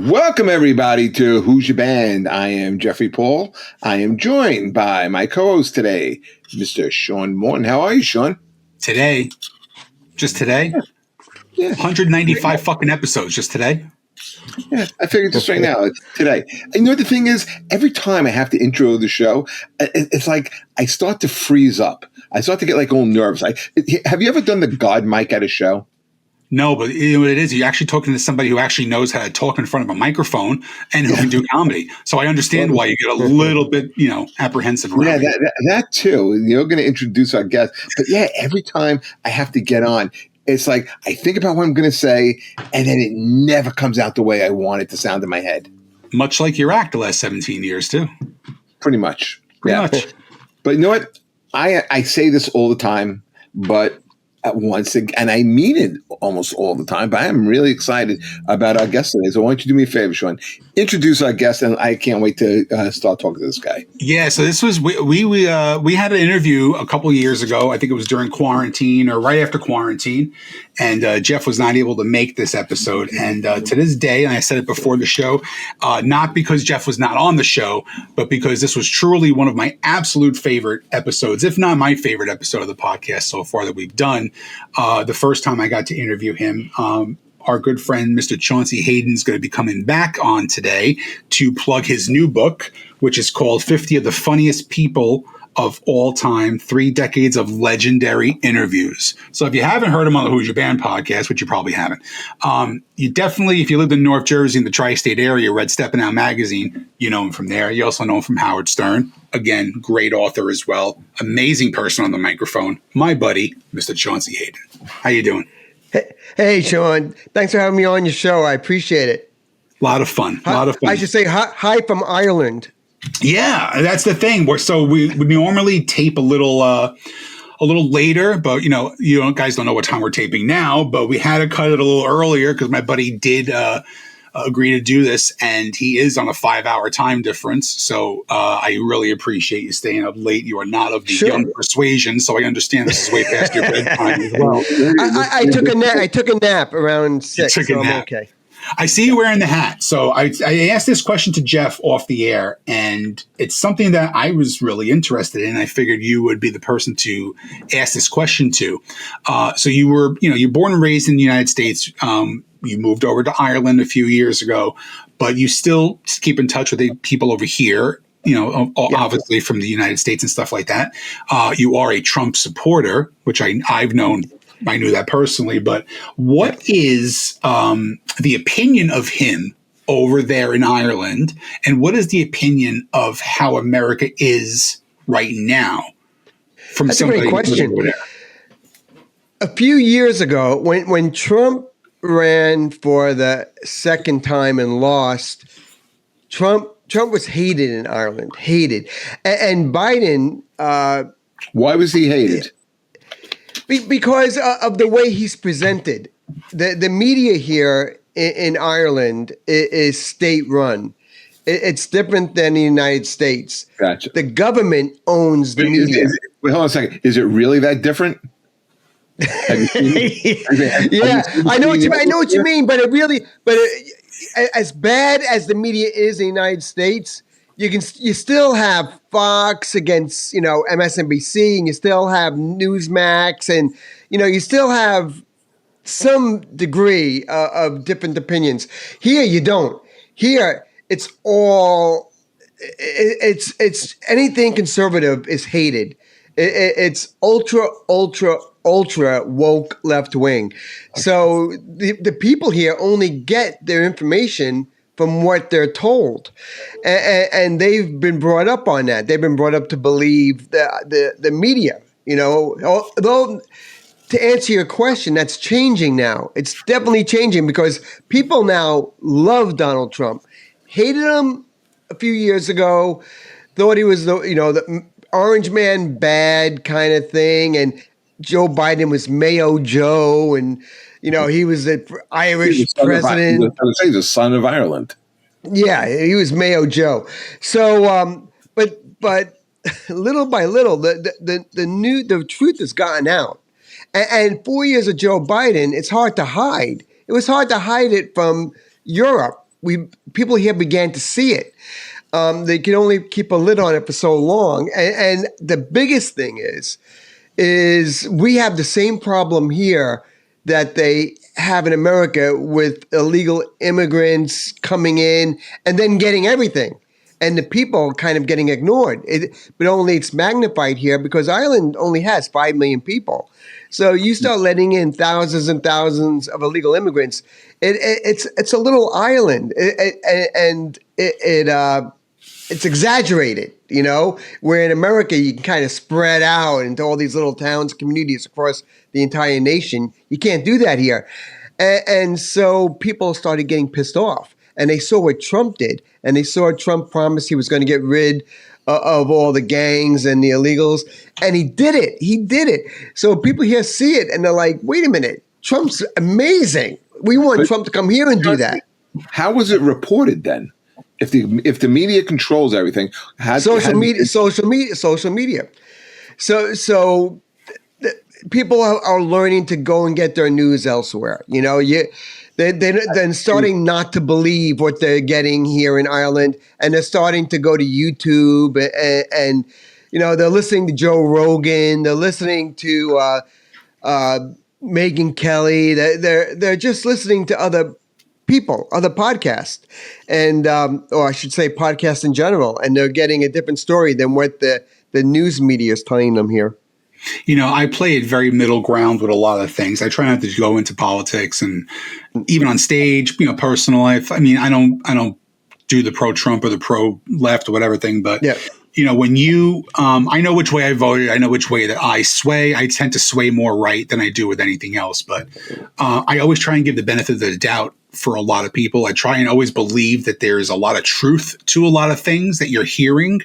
Welcome, everybody, to Who's Your Band? I am Jeffrey Paul. I am joined by my co-host today, Mr. Sean Morton. How are you, Sean? Today? Just today? Yeah. 195 fucking episodes just today? Yeah, I figured just right now, it's today. And you know what the thing is? Every time I have to intro the show, it's like I start to freeze up. I start to get like all nervous. Have you ever done the God mic at a show? No, but you know what it is? You're actually talking to somebody who actually knows how to talk in front of a microphone and who can do comedy. So I understand why you get a little bit, apprehensive around it. That too. You're going to introduce our guest. But yeah, every time I have to get on, it's like I think about what I'm going to say, and then it never comes out the way I want it to sound in my head. Much like your act the last 17 years, too. Pretty much. Pretty much. But you know what? I say this all the time, but once again, and I mean it almost all the time, but I am really excited about our guest today. So why don't you do me a favor, Sean? Introduce our guest, and I can't wait to start talking to this guy. Yeah, so this was we had an interview a couple of years ago. I think it was during quarantine or right after quarantine, and Jeff was not able to make this episode. And to this day, and I said it before the show, not because Jeff was not on the show, but because this was truly one of my absolute favorite episodes, if not my favorite episode of the podcast so far that we've done. The first time I got to interview him, our good friend, Mr. Chaunce Hayden, is going to be coming back on today to plug his new book, which is called 50 of the Funniest People of All Time, 3 Decades of Legendary Interviews. So if you haven't heard him on the Who's Your Band podcast, which you probably haven't, you definitely, if you lived in North Jersey in the tri-state area, read Steppin' Out magazine, you know him from there. You also know him from Howard Stern. Again, great author as well. Amazing person on the microphone. My buddy, Mr. Chaunce Hayden. How you doing? Hey, Sean. Thanks for having me on your show. I appreciate it. A lot of fun. I should say hi from Ireland. Yeah, that's the thing. So we normally tape a little later, but you guys don't know what time we're taping now. But we had to cut it a little earlier because my buddy did agree to do this, and he is on a 5-hour time difference. So I really appreciate you staying up late. You are not of the young persuasion, so I understand this is way past your bedtime as well. I took a nap around 6. So I'm okay. I see you wearing the hat. So I asked this question to Jeff off the air, and it's something that I was really interested in. I figured you would be the person to ask this question to. So you were, you're born and raised in the United States. You moved over to Ireland a few years ago, but you still keep in touch with the people over here, obviously from the United States and stuff like that. You are a Trump supporter, which I've known. I knew that personally, but what is the opinion of him over there in Ireland, and what is the opinion of how America is right now? That's a great question. A few years ago, when Trump ran for the second time and lost, Trump was hated in Ireland, and Biden. Why was he hated? Because of the way he's presented. The media here in Ireland is state-run. It's different than the United States. Gotcha. The government owns the media. Wait, hold on a second. Is it really that different? Yeah, I know what you mean, but as bad as the media is in the United States, you still have Fox against MSNBC, and you still have Newsmax, and you still have some degree of different opinions. Here you don't. Here it's all it's anything conservative is hated. It's ultra woke left wing. So the people here only get their information from what they're told. And they've been brought up on that. They've been brought up to believe the media, Although, to answer your question, that's changing now. It's definitely changing because people now love Donald Trump. Hated him a few years ago, thought he was the orange man bad kind of thing, and Joe Biden was Mayo Joe, and he was an Irish president. I would say he's the son of Ireland. Yeah, he was Mayo Joe. So, but little by little, the truth has gotten out. And 4 years of Joe Biden, it's hard to hide. It was hard to hide it from Europe people here began to see it. They can only keep a lid on it for so long. And the biggest thing is we have the same problem here that they have in America with illegal immigrants coming in and then getting everything. And the people kind of getting ignored. But only it's magnified here because Ireland only has 5 million people. So you start letting in thousands and thousands of illegal immigrants. It's a little island, and it's exaggerated, you know, where in America you can kind of spread out into all these little towns, communities across the entire nation. You can't do that here. And so people started getting pissed off, and they saw what Trump did, and they saw Trump promise he was going to get rid of all the gangs and the illegals, and he did it. He did it. So people here see it, and they're like, wait a minute, Trump's amazing. We want Trump to come here and do that. How was it reported then? If the media controls everything, social media. So people are learning to go and get their news elsewhere. You know, they're starting not to believe what they're getting here in Ireland, and they're starting to go to YouTube and you know, they're listening to Joe Rogan, they're listening to Megyn Kelly, they're just listening to other people, other podcasts, and or I should say podcasts in general, and they're getting a different story than what the news media is telling them here. You know, I play it very middle ground with a lot of things. I try not to go into politics, and even on stage, you know, personal life. I mean, I don't do the pro-Trump or the pro-left or whatever thing, but yeah. You know, when you, I know which way I voted. I know which way that I sway. I tend to sway more right than I do with anything else. But I always try and give the benefit of the doubt for a lot of people. I try and always believe that there's a lot of truth to a lot of things that you're hearing.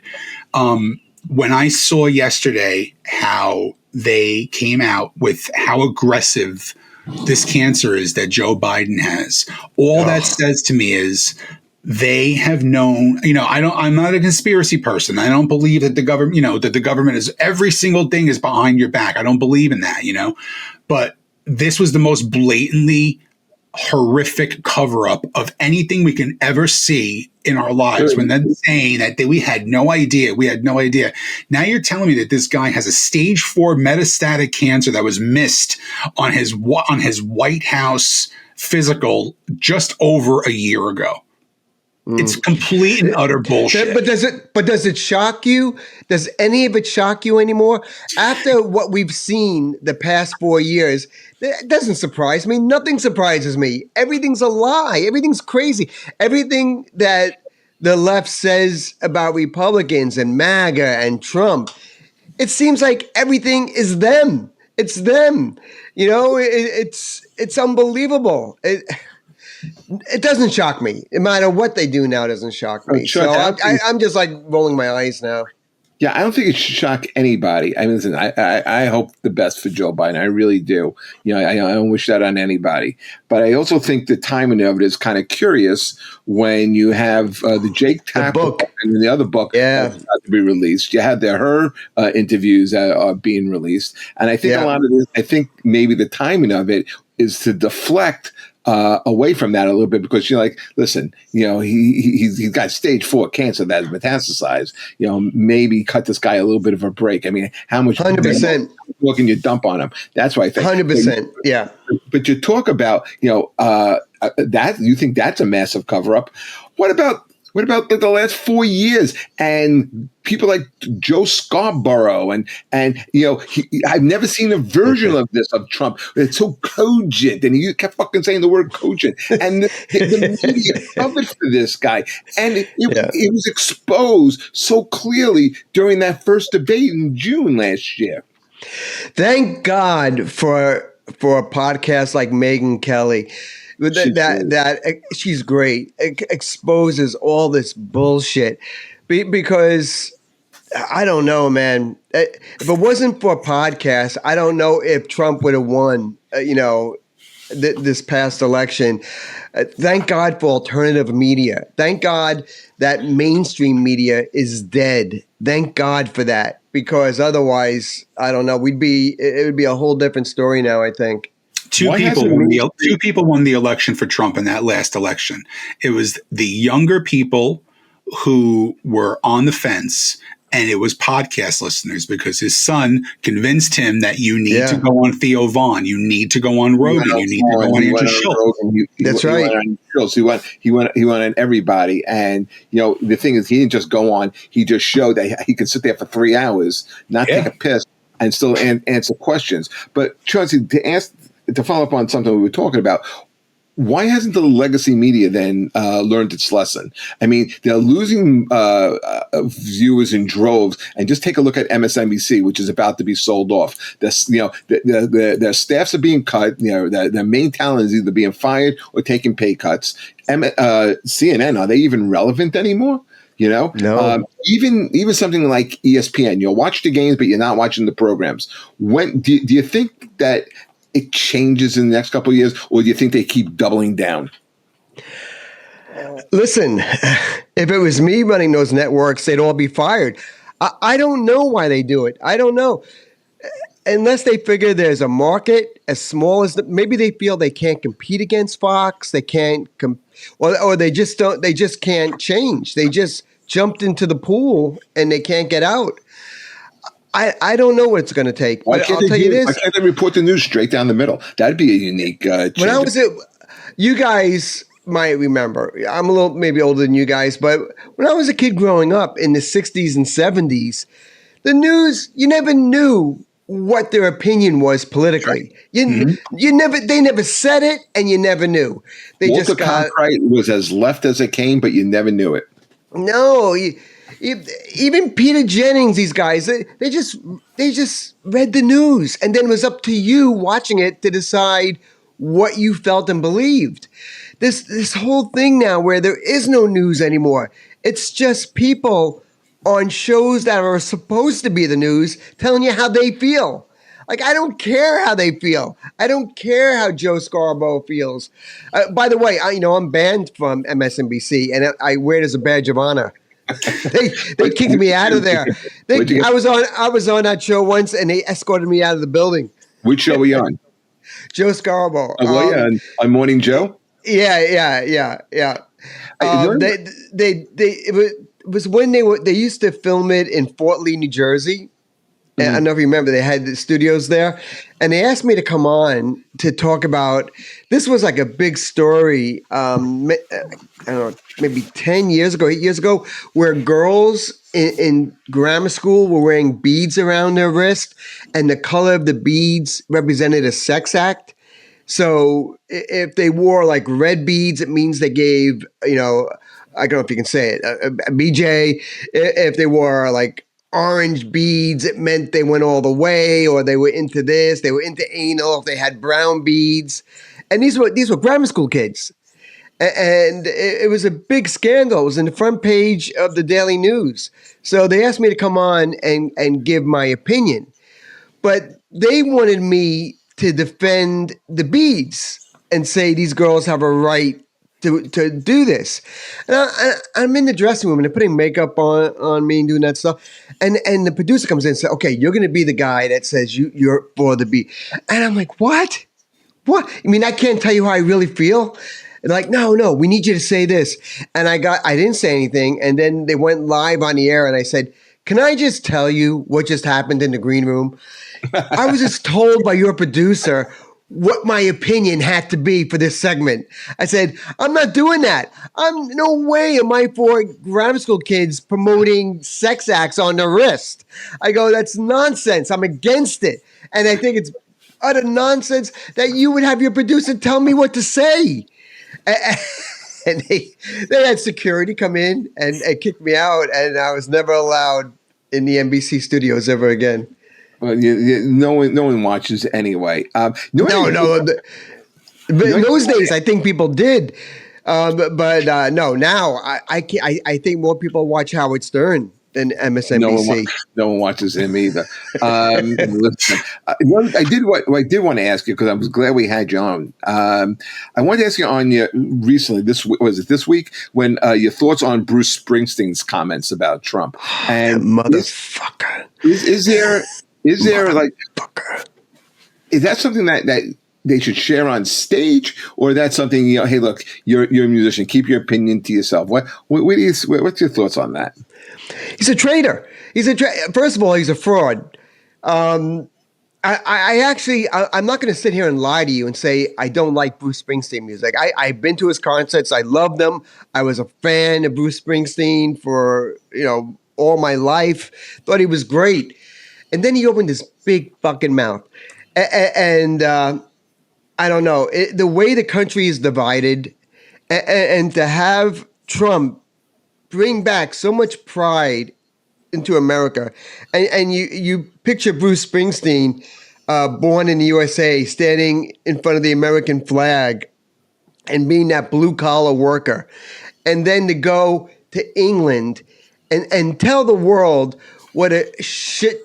When I saw yesterday how they came out with how aggressive this cancer is that Joe Biden has, all that says to me is, they have known, you know, I'm not a conspiracy person. I don't believe that the government, you know, that the government is every single thing is behind your back. I don't believe in that, you know, but this was the most blatantly horrific cover up of anything we can ever see in our lives. When they're saying that we had no idea, Now you're telling me that this guy has a stage 4 metastatic cancer that was missed on his White House physical just over a year ago. It's complete and utter bullshit. But does it shock you? Does any of it shock you anymore? After what we've seen the past 4 years, it doesn't surprise me. Nothing surprises me. Everything's a lie. Everything's crazy. Everything that the left says about Republicans and MAGA and Trump, it seems like everything is them. It's them. You know, it's unbelievable. It doesn't shock me. No matter what they do now, it doesn't shock me. Sure, so I'm just like rolling my eyes now. Yeah, I don't think it should shock anybody. I mean, listen, I hope the best for Joe Biden. I really do. You know, I don't wish that on anybody. But I also think the timing of it is kind of curious when you have the Jake Tapper book and the other book that's about to be released. You had her interviews that are being released. And I think a lot of this, I think maybe the timing of it is to deflect away from that a little bit, because you're like, listen, you know, he's got stage 4 cancer that has metastasized. You know, maybe cut this guy a little bit of a break. I mean, how much 100% what can you dump on him? That's what I think. 100%. Yeah. But you talk about, you know, that you think that's a massive cover up. What about the last 4 years and people like Joe Scarborough and you know, I've never seen a version of this of Trump. It's so cogent, and he kept fucking saying the word cogent, and the media covered for this guy, and it was exposed so clearly during that first debate in June last year. Thank God for a podcast like Megyn Kelly. That she's great. It exposes all this bullshit because I don't know, man. If it wasn't for a podcast, I don't know if Trump would have won. You know, this past election. Thank God for alternative media. Thank God that mainstream media is dead. Thank God for that, because otherwise, I don't know. It would be a whole different story now, I think. Two Why people hasn't won the mainstream- two people won the election for Trump in that last election. It was the younger people who were on the fence, and it was podcast listeners because his son convinced him that you need to go on Theo Vaughn, you need to go on Rogan, you need to go on Andrew Schultz. That's He right. went on Schultz. He went on everybody, and the thing is, he didn't just go on. He just showed that he could sit there for 3 hours, not take a piss, and still answer questions. But Chauncey, to follow up on something we were talking about. Why hasn't the legacy media then learned its lesson? I mean, they're losing viewers in droves, and just take a look at MSNBC, which is about to be sold off. Their staffs are being cut. Their main talent is either being fired or taking pay cuts. CNN, are they even relevant anymore? No. Even something like ESPN. You'll watch the games, but you're not watching the programs. When do you think that it changes in the next couple of years, or do you think they keep doubling down? Listen, if it was me running those networks, they'd all be fired. I don't know why they do it. I don't know. Unless they figure there's a market as small as maybe they feel they can't compete against Fox. They can't, or they just don't. They just can't change. They just jumped into the pool and they can't get out. I don't know what it's going to take. But I'll tell you this: why can't they report the news straight down the middle? That'd be a unique change. When I was you guys might remember. I'm a little maybe older than you guys, but when I was a kid growing up in the 60s and 70s, the news, you never knew what their opinion was politically. Right. You never said it, and you never knew. They Walter just got Cronkite was as left as it came, but you never knew it. No, even Peter Jennings, these guys, they just read the news, and then it was up to you watching it to decide what you felt and believed. This whole thing now where there is no news anymore. It's just people on shows that are supposed to be the news telling you how they feel. Like, I don't care how they feel. I don't care how Joe Scarborough feels. By the way, I'm banned from MSNBC, and I wear it as a badge of honor. They kicked me out of there. I was on that show once, and they escorted me out of the building. Which show were you on? Joe Scarborough. On Morning Joe? Yeah. It was when they used to film it in Fort Lee, New Jersey. And I don't know if you remember, they had the studios there, and they asked me to come on to talk about. This was like a big story. I don't know, maybe 8 years ago, where girls in grammar school were wearing beads around their wrist, and the color of the beads represented a sex act. So if they wore like red beads, it means they gave, I don't know if you can say it, a BJ. If they wore like orange beads, it meant they went all the way, or they were into this, they were into anal. If they had brown beads, and these were grammar school kids, and it was a big scandal. It was in the front page of the Daily News. So they asked me to come on and give my opinion, but they wanted me to defend the beads and say these girls have a right to do this. And I'm in the dressing room, and they're putting makeup on me and doing that stuff. And the producer comes in and says, okay, you're going to be the guy that says you're for the beat. And I'm like, what? What? I mean, I can't tell you how I really feel. And like, no, we need you to say this. And I didn't say anything. And then they went live on the air, and I said, can I just tell you what just happened in the green room? I was just told by your producer what my opinion had to be for this segment. I said, I'm not doing that. No way am I for grammar school kids promoting sex acts on their wrist. I go, that's nonsense. I'm against it. And I think it's utter nonsense that you would have your producer tell me what to say. And they had security come in and kick me out, and I was never allowed in the NBC studios ever again. Well, no one watches anyway. No. But in those days, I think people did. But no, now I think more people watch Howard Stern than MSNBC. No one watches him either. Listen, I did want to ask you, because I was glad we had you on. I wanted to ask you on recently. This week when your thoughts on Bruce Springsteen's comments about Trump and motherfucker. Is there like, is that something that they should share on stage, or that's something, hey, look, you're a musician, keep your opinion to yourself. What's your thoughts on that? He's a traitor. First of all, he's a fraud. I'm not going to sit here and lie to you and say I don't like Bruce Springsteen music. I've been to his concerts. I love them. I was a fan of Bruce Springsteen for, all my life. Thought he was great. And then he opened his big fucking mouth. And I don't know. The way the country is divided, and to have Trump bring back so much pride into America, and you picture Bruce Springsteen, born in the USA, standing in front of the American flag and being that blue collar worker, and then to go to England and tell the world what a shit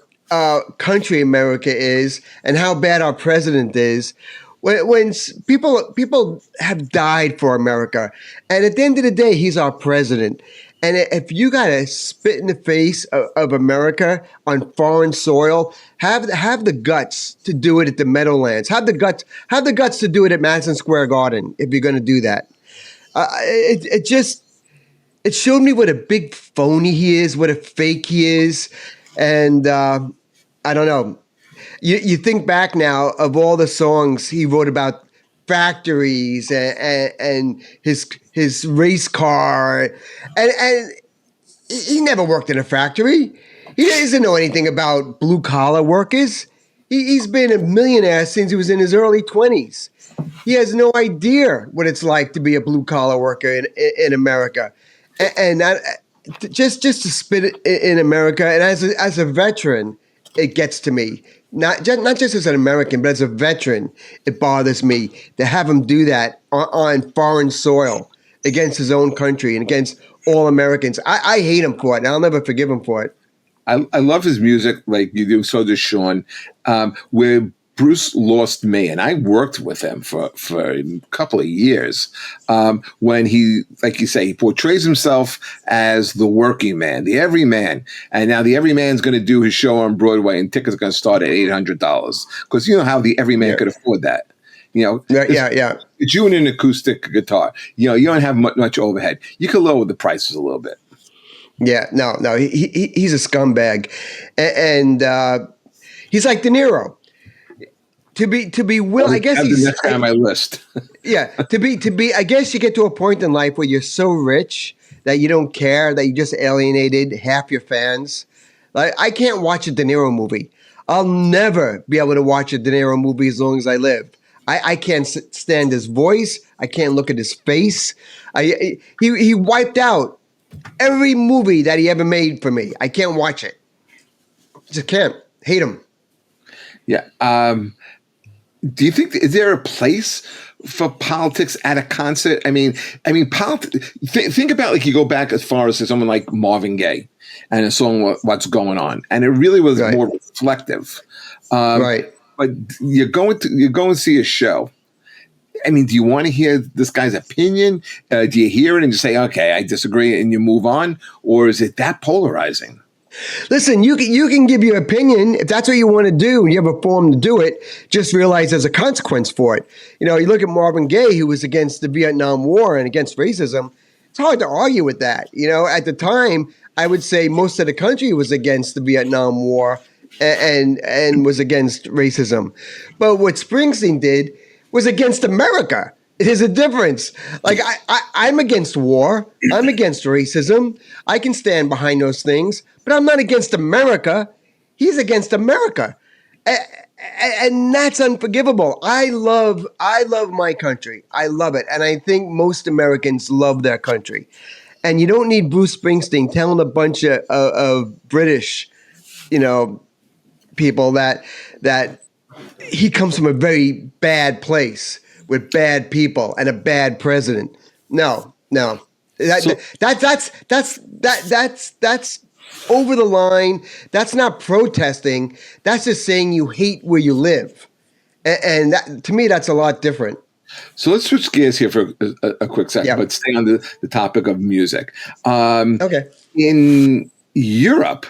country America is and how bad our president is. When people have died for America, and at the end of the day, he's our president. And if you got to spit in the face of America on foreign soil, have the guts to do it at the Meadowlands. Have the guts to do it at Madison Square Garden if you're going to do that. It showed me what a big phony he is, what a fake he is, and I don't know. You think back now of all the songs he wrote about factories and his race car, and he never worked in a factory. He doesn't know anything about blue collar workers. He's been a millionaire since he was in his early 20s. He has no idea what it's like to be a blue collar worker in America, and that, just to spit in America. And as a veteran, it gets to me. Not just as an American, but as a veteran, it bothers me to have him do that on foreign soil against his own country and against all Americans. I hate him for it, and I'll never forgive him for it. I love his music like you do. So does Sean. Where Bruce lost me, and I worked with him for a couple of years, when he, like you say, he portrays himself as the working man, the everyman. And now the everyman's going to do his show on Broadway, and tickets are going to start at $800 because you know how the everyman could afford that. It's you and an acoustic guitar. You don't have much overhead. You could lower the prices a little bit. Yeah, no, he's a scumbag, and he's like De Niro. To be willing, I guess he's the next guy on my list. Yeah, to be. I guess you get to a point in life where you're so rich that you don't care, that you just alienated half your fans. Like, I can't watch a De Niro movie. I'll never be able to watch a De Niro movie as long as I live. I can't stand his voice. I can't look at his face. He wiped out every movie that he ever made for me. I can't watch it. Just can't. Hate him. Yeah. Do you think, is there a place for politics at a concert? I mean, think about, like, you go back as far as someone like Marvin Gaye and a song "What's Going On," and it really was more reflective. Right. But you go and see a show. I mean, do you want to hear this guy's opinion? Do you hear it and just say, "Okay, I disagree," and you move on, or is it that polarizing? Listen, you can give your opinion if that's what you want to do, and you have a forum to do it. Just realize there's a consequence for it. You look at Marvin Gaye, who was against the Vietnam War and against racism. It's hard to argue with that. At the time, I would say most of the country was against the Vietnam War and was against racism. But what Springsteen did was against America. There's a difference. Like, I'm against war. I'm against racism. I can stand behind those things, but I'm not against America. He's against America. And that's unforgivable. I love my country. I love it. And I think most Americans love their country. And you don't need Bruce Springsteen telling a bunch of British, people that he comes from a very bad place with bad people and a bad president. No. That's over the line. That's not protesting. That's just saying you hate where you live. And that, to me, that's a lot different. So let's switch gears here for a quick second, but stay on the topic of music. Okay. In Europe,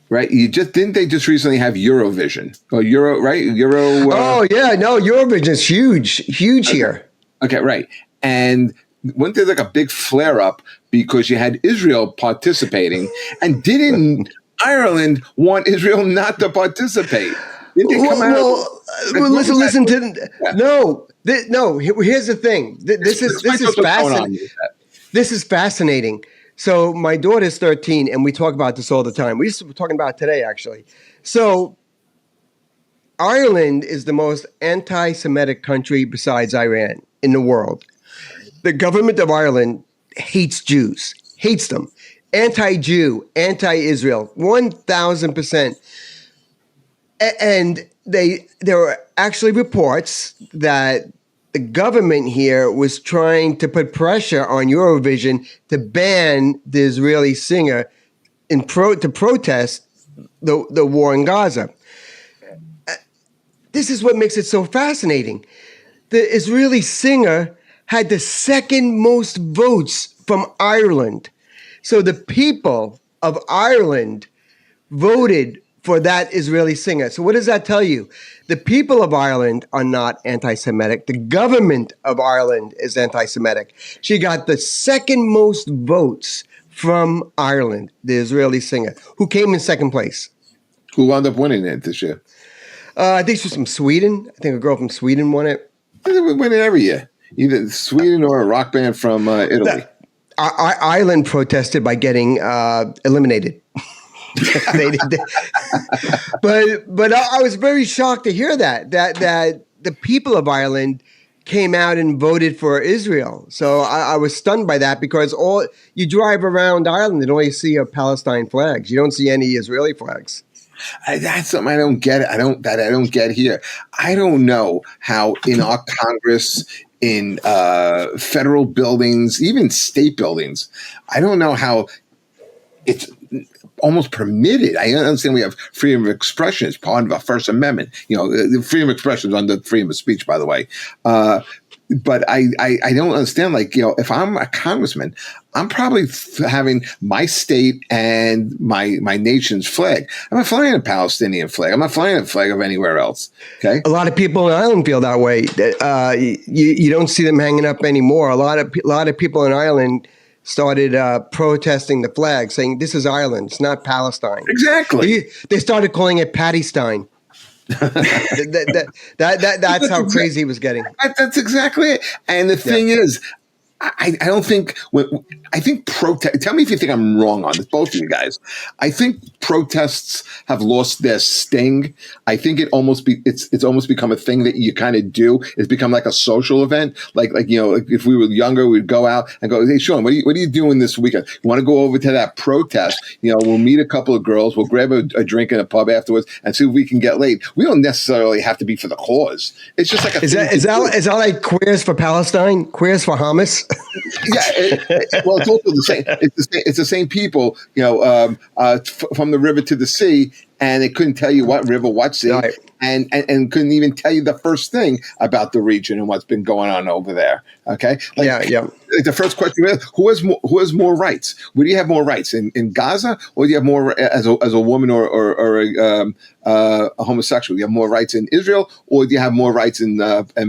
right? Didn't they just recently have Eurovision or Euro, right? Euro. Oh yeah, no, Eurovision is huge here. Okay, right. And wasn't there like a big flare up because you had Israel participating, and didn't Ireland want Israel not to participate? Didn't they come out? Listen to Yeah. no. Here's the thing. This is fascinating. This is fascinating. So my daughter's 13, and we talk about this all the time. We were talking about it today, actually. So Ireland is the most anti-Semitic country besides Iran in the world. The government of Ireland hates Jews, hates them. Anti-Jew, anti-Israel, 1,000%. And there were actually reports that the government here was trying to put pressure on Eurovision to ban the Israeli singer to protest the war in Gaza. This is what makes it so fascinating. The Israeli singer had the second most votes from Ireland. So the people of Ireland voted for that Israeli singer. So what does that tell you? The people of Ireland are not anti-Semitic. The government of Ireland is anti-Semitic. She got the second most votes from Ireland, the Israeli singer, who came in second place. Who wound up winning it this year? I think she was from Sweden. I think a girl from Sweden won it. They win it every year, either Sweden or a rock band from Italy. Ireland protested by getting eliminated. But I was very shocked to hear that the people of Ireland came out and voted for Israel. So I was stunned by that, because you drive around Ireland and all you see are Palestine flags. You don't see any Israeli flags. That's something I don't get. I don't get here. I don't know how in our Congress, in federal buildings, even state buildings, I don't know how it's almost permitted. I understand we have freedom of expression as part of our First Amendment. The freedom of expression is under freedom of speech, by the way. But I don't understand, if I'm a congressman, I'm probably having my state and my nation's flag. I'm not flying a Palestinian flag. I'm not flying a flag of anywhere else. Okay. A lot of people in Ireland feel that way. You don't see them hanging up anymore. A lot of people in Ireland started protesting the flag, saying this is Ireland, it's not Palestine. Exactly. They started calling it Pattystine. That's how crazy it was getting. That's exactly it. And the thing is, I don't think. I think protest. Tell me if you think I'm wrong on this, both of you guys. I think protests have lost their sting. I think it's almost become a thing that you kind of do. It's become like a social event. Like if we were younger, we'd go out and go, "Hey, Sean, what are you doing this weekend? You want to go over to that protest? We'll meet a couple of girls. We'll grab a drink in a pub afterwards and see if we can get laid. We don't necessarily have to be for the cause. It's just like a is that like Queers for Palestine, Queers for Hamas? Yeah, well, it's also the same. It's the same people, from the river to the sea, and they couldn't tell you what river, what sea, right. and couldn't even tell you the first thing about the region and what's been going on over there. Okay, the first question is, who has more rights? Where do you have more rights, in Gaza, or do you have more as a woman or a homosexual? Do you have more rights in Israel, or do you have more rights in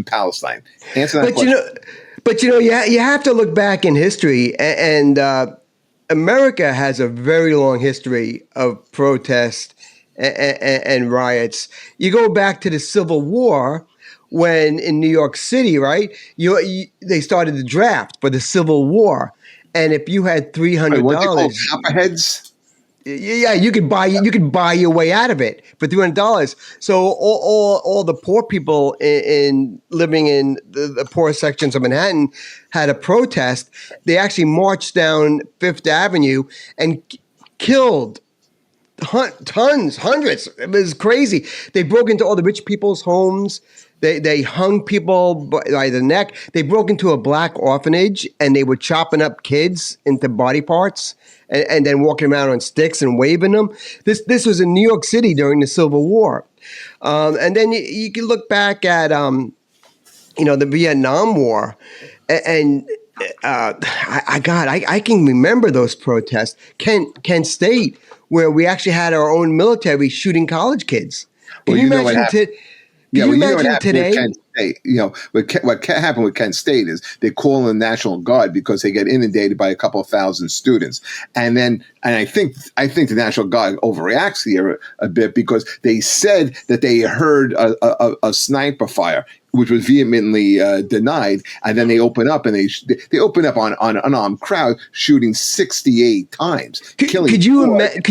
Palestine? Answer that question. But you have to look back in history, and America has a very long history of protest and riots. You go back to the Civil War, when in New York City, right? They started the draft for the Civil War, and if you had $300, copperheads. Yeah, you could buy your way out of it for $300. So all the poor people living in the poor sections of Manhattan had a protest. They actually marched down Fifth Avenue and killed hundreds. It was crazy. They broke into all the rich people's homes. They hung people by the neck. They broke into a black orphanage, and they were chopping up kids into body parts and then walking around on sticks and waving them. This was in New York City during the Civil War. And then you can look back at the Vietnam War, and I can remember those protests. Kent State where we actually had our own military shooting college kids. Can Well, you you know what imagine? happened. Can Yeah, you well, you know what imagine happened today? with Kent State. What happened with Kent State is they call in the National Guard because they get inundated by a couple of thousand students, and I think the National Guard overreacts here a bit because they said that they heard a sniper fire, which was vehemently denied, and then they open up and they open up on an unarmed crowd, shooting 68 times, killing. Could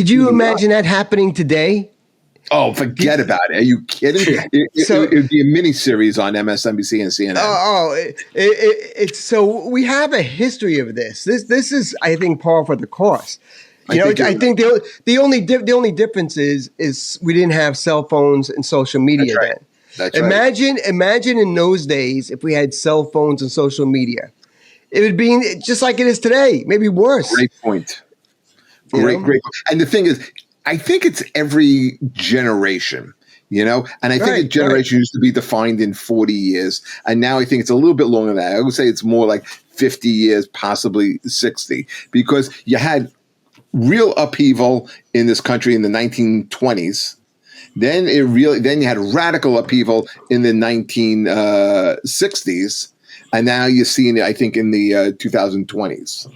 you imagine that happening today? Oh, forget about it. Are you kidding? It would be a mini series on MSNBC and CNN. It's so we have a history of this. This is, I think, par for the course. I think the only difference is we didn't have cell phones and social media That's right. then. That's right. Imagine in those days if we had cell phones and social media, it would be just like it is today, maybe worse. Great point. Great. And the thing is, I think it's every generation, and I think a generation used to be defined in 40 years. And now I think it's a little bit longer than that. I would say it's more like 50 years, possibly 60, because you had real upheaval in this country in the 1920s. Then you had radical upheaval in the 1960s. And now you're seeing it, I think, in the 2020s.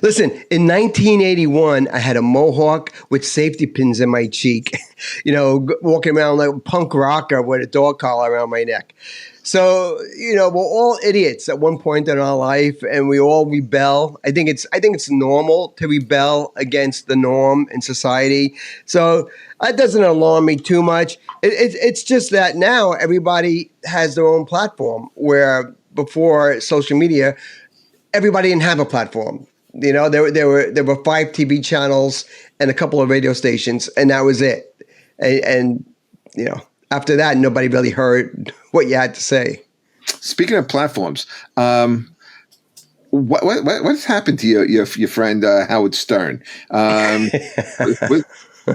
Listen, in 1981, I had a mohawk with safety pins in my cheek, walking around like a punk rocker with a dog collar around my neck. So, we're all idiots at one point in our life, and we all rebel. I think it's normal to rebel against the norm in society. So that doesn't alarm me too much. It's just that now everybody has their own platform, where before social media, everybody didn't have a platform. There were 5 TV channels and a couple of radio stations, and that was it. And after that, nobody really heard what you had to say. Speaking of platforms, what's happened to your friend Howard Stern?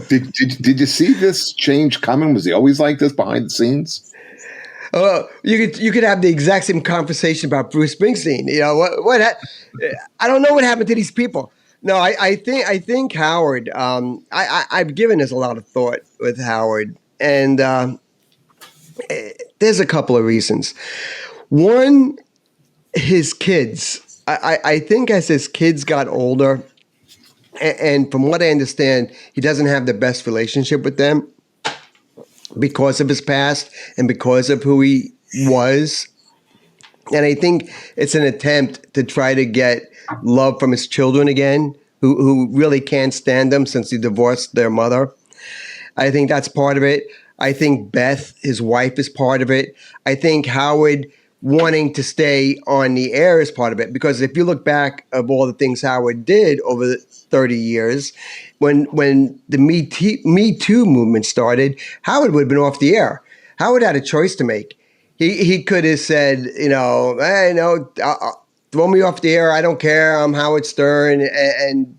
Did you see this change coming? Was he always like this behind the scenes? You could have the exact same conversation about Bruce Springsteen. I don't know what happened to these people. No, I think Howard. I've given this a lot of thought with Howard, and there's a couple of reasons. One, his kids. I think as his kids got older, and from what I understand, he doesn't have the best relationship with them, because of his past and because of who he was. And I think it's an attempt to try to get love from his children again, who really can't stand him since he divorced their mother. I think that's part of it. I think Beth, his wife, is part of it. I think Howard wanting to stay on the air is part of it, because if you look back of all the things Howard did over the 30 years, when the Me Too movement started, Howard would have been off the air. Howard had a choice to make. He could have said, hey, throw me off the air. I don't care. I'm Howard Stern, and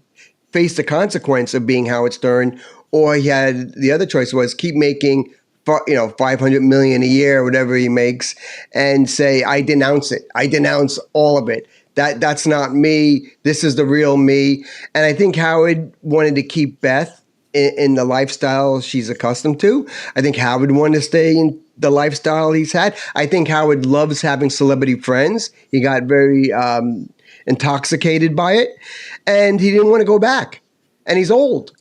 face the consequence of being Howard Stern. Or he had the other choice was keep making $500 million a year, whatever he makes, and say, I denounce it. I denounce all of it. That's not me. This is the real me. And I think Howard wanted to keep Beth in the lifestyle she's accustomed to. I think Howard wanted to stay in the lifestyle he's had. I think Howard loves having celebrity friends. He got very intoxicated by it, and he didn't want to go back. And he's old.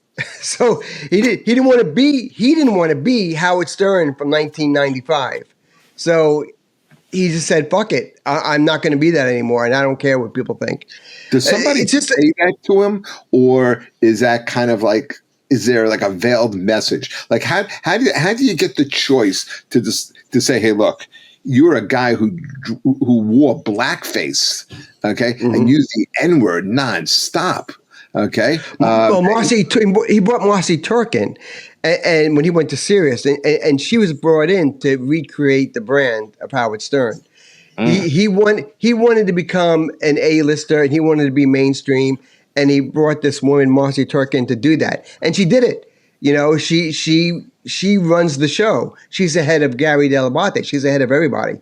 So he didn't want to be Howard Stern from 1995. So he just said, "Fuck it, I'm not going to be that anymore, and I don't care what people think." Does somebody say that to him, or is that kind of like? Is there like a veiled message? Like how do you get the choice to say, "Hey, look, you're a guy who wore blackface, okay, and used the N-word nonstop." Okay. Well, he brought Marcy Turk in, and when he went to Sirius, and she was brought in to recreate the brand of Howard Stern. He wanted to become an A-lister, and he wanted to be mainstream, and he brought this woman, Marcy Turk, in to do that, and she did it. She runs the show. She's the head of Gary Dell'Abate. She's the head of everybody.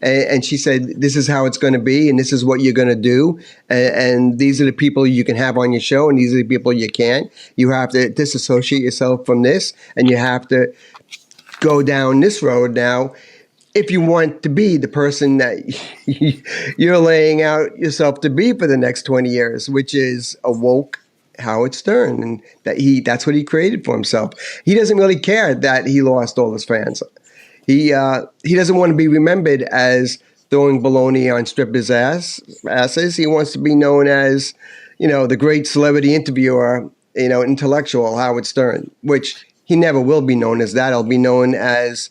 And she said, this is how it's going to be, and this is what you're going to do. And these are the people you can have on your show, and these are the people you can't. You have to disassociate yourself from this, and you have to go down this road now if you want to be the person that you're laying out yourself to be for the next 20 years, which is a woke Howard Stern. And that's what he created for himself. He doesn't really care that he lost all his fans. He doesn't want to be remembered as throwing baloney on strippers' asses. He wants to be known as, the great celebrity interviewer, intellectual Howard Stern, which he never will be known as that. He'll be known as,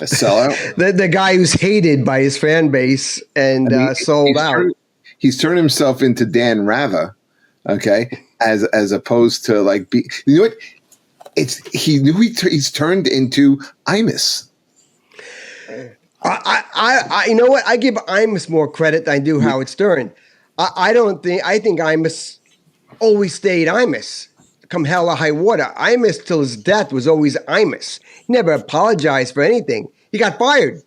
a sellout. the guy who's hated by his fan base and sold out. He's turned himself into Dan Rather, okay, as opposed to you know what? He's turned into Imus. I you know what? I give Imus more credit than I do Howard Stern. I think Imus always stayed Imus. Come hell or high water. Imus till his death was always Imus. He never apologized for anything. He got fired.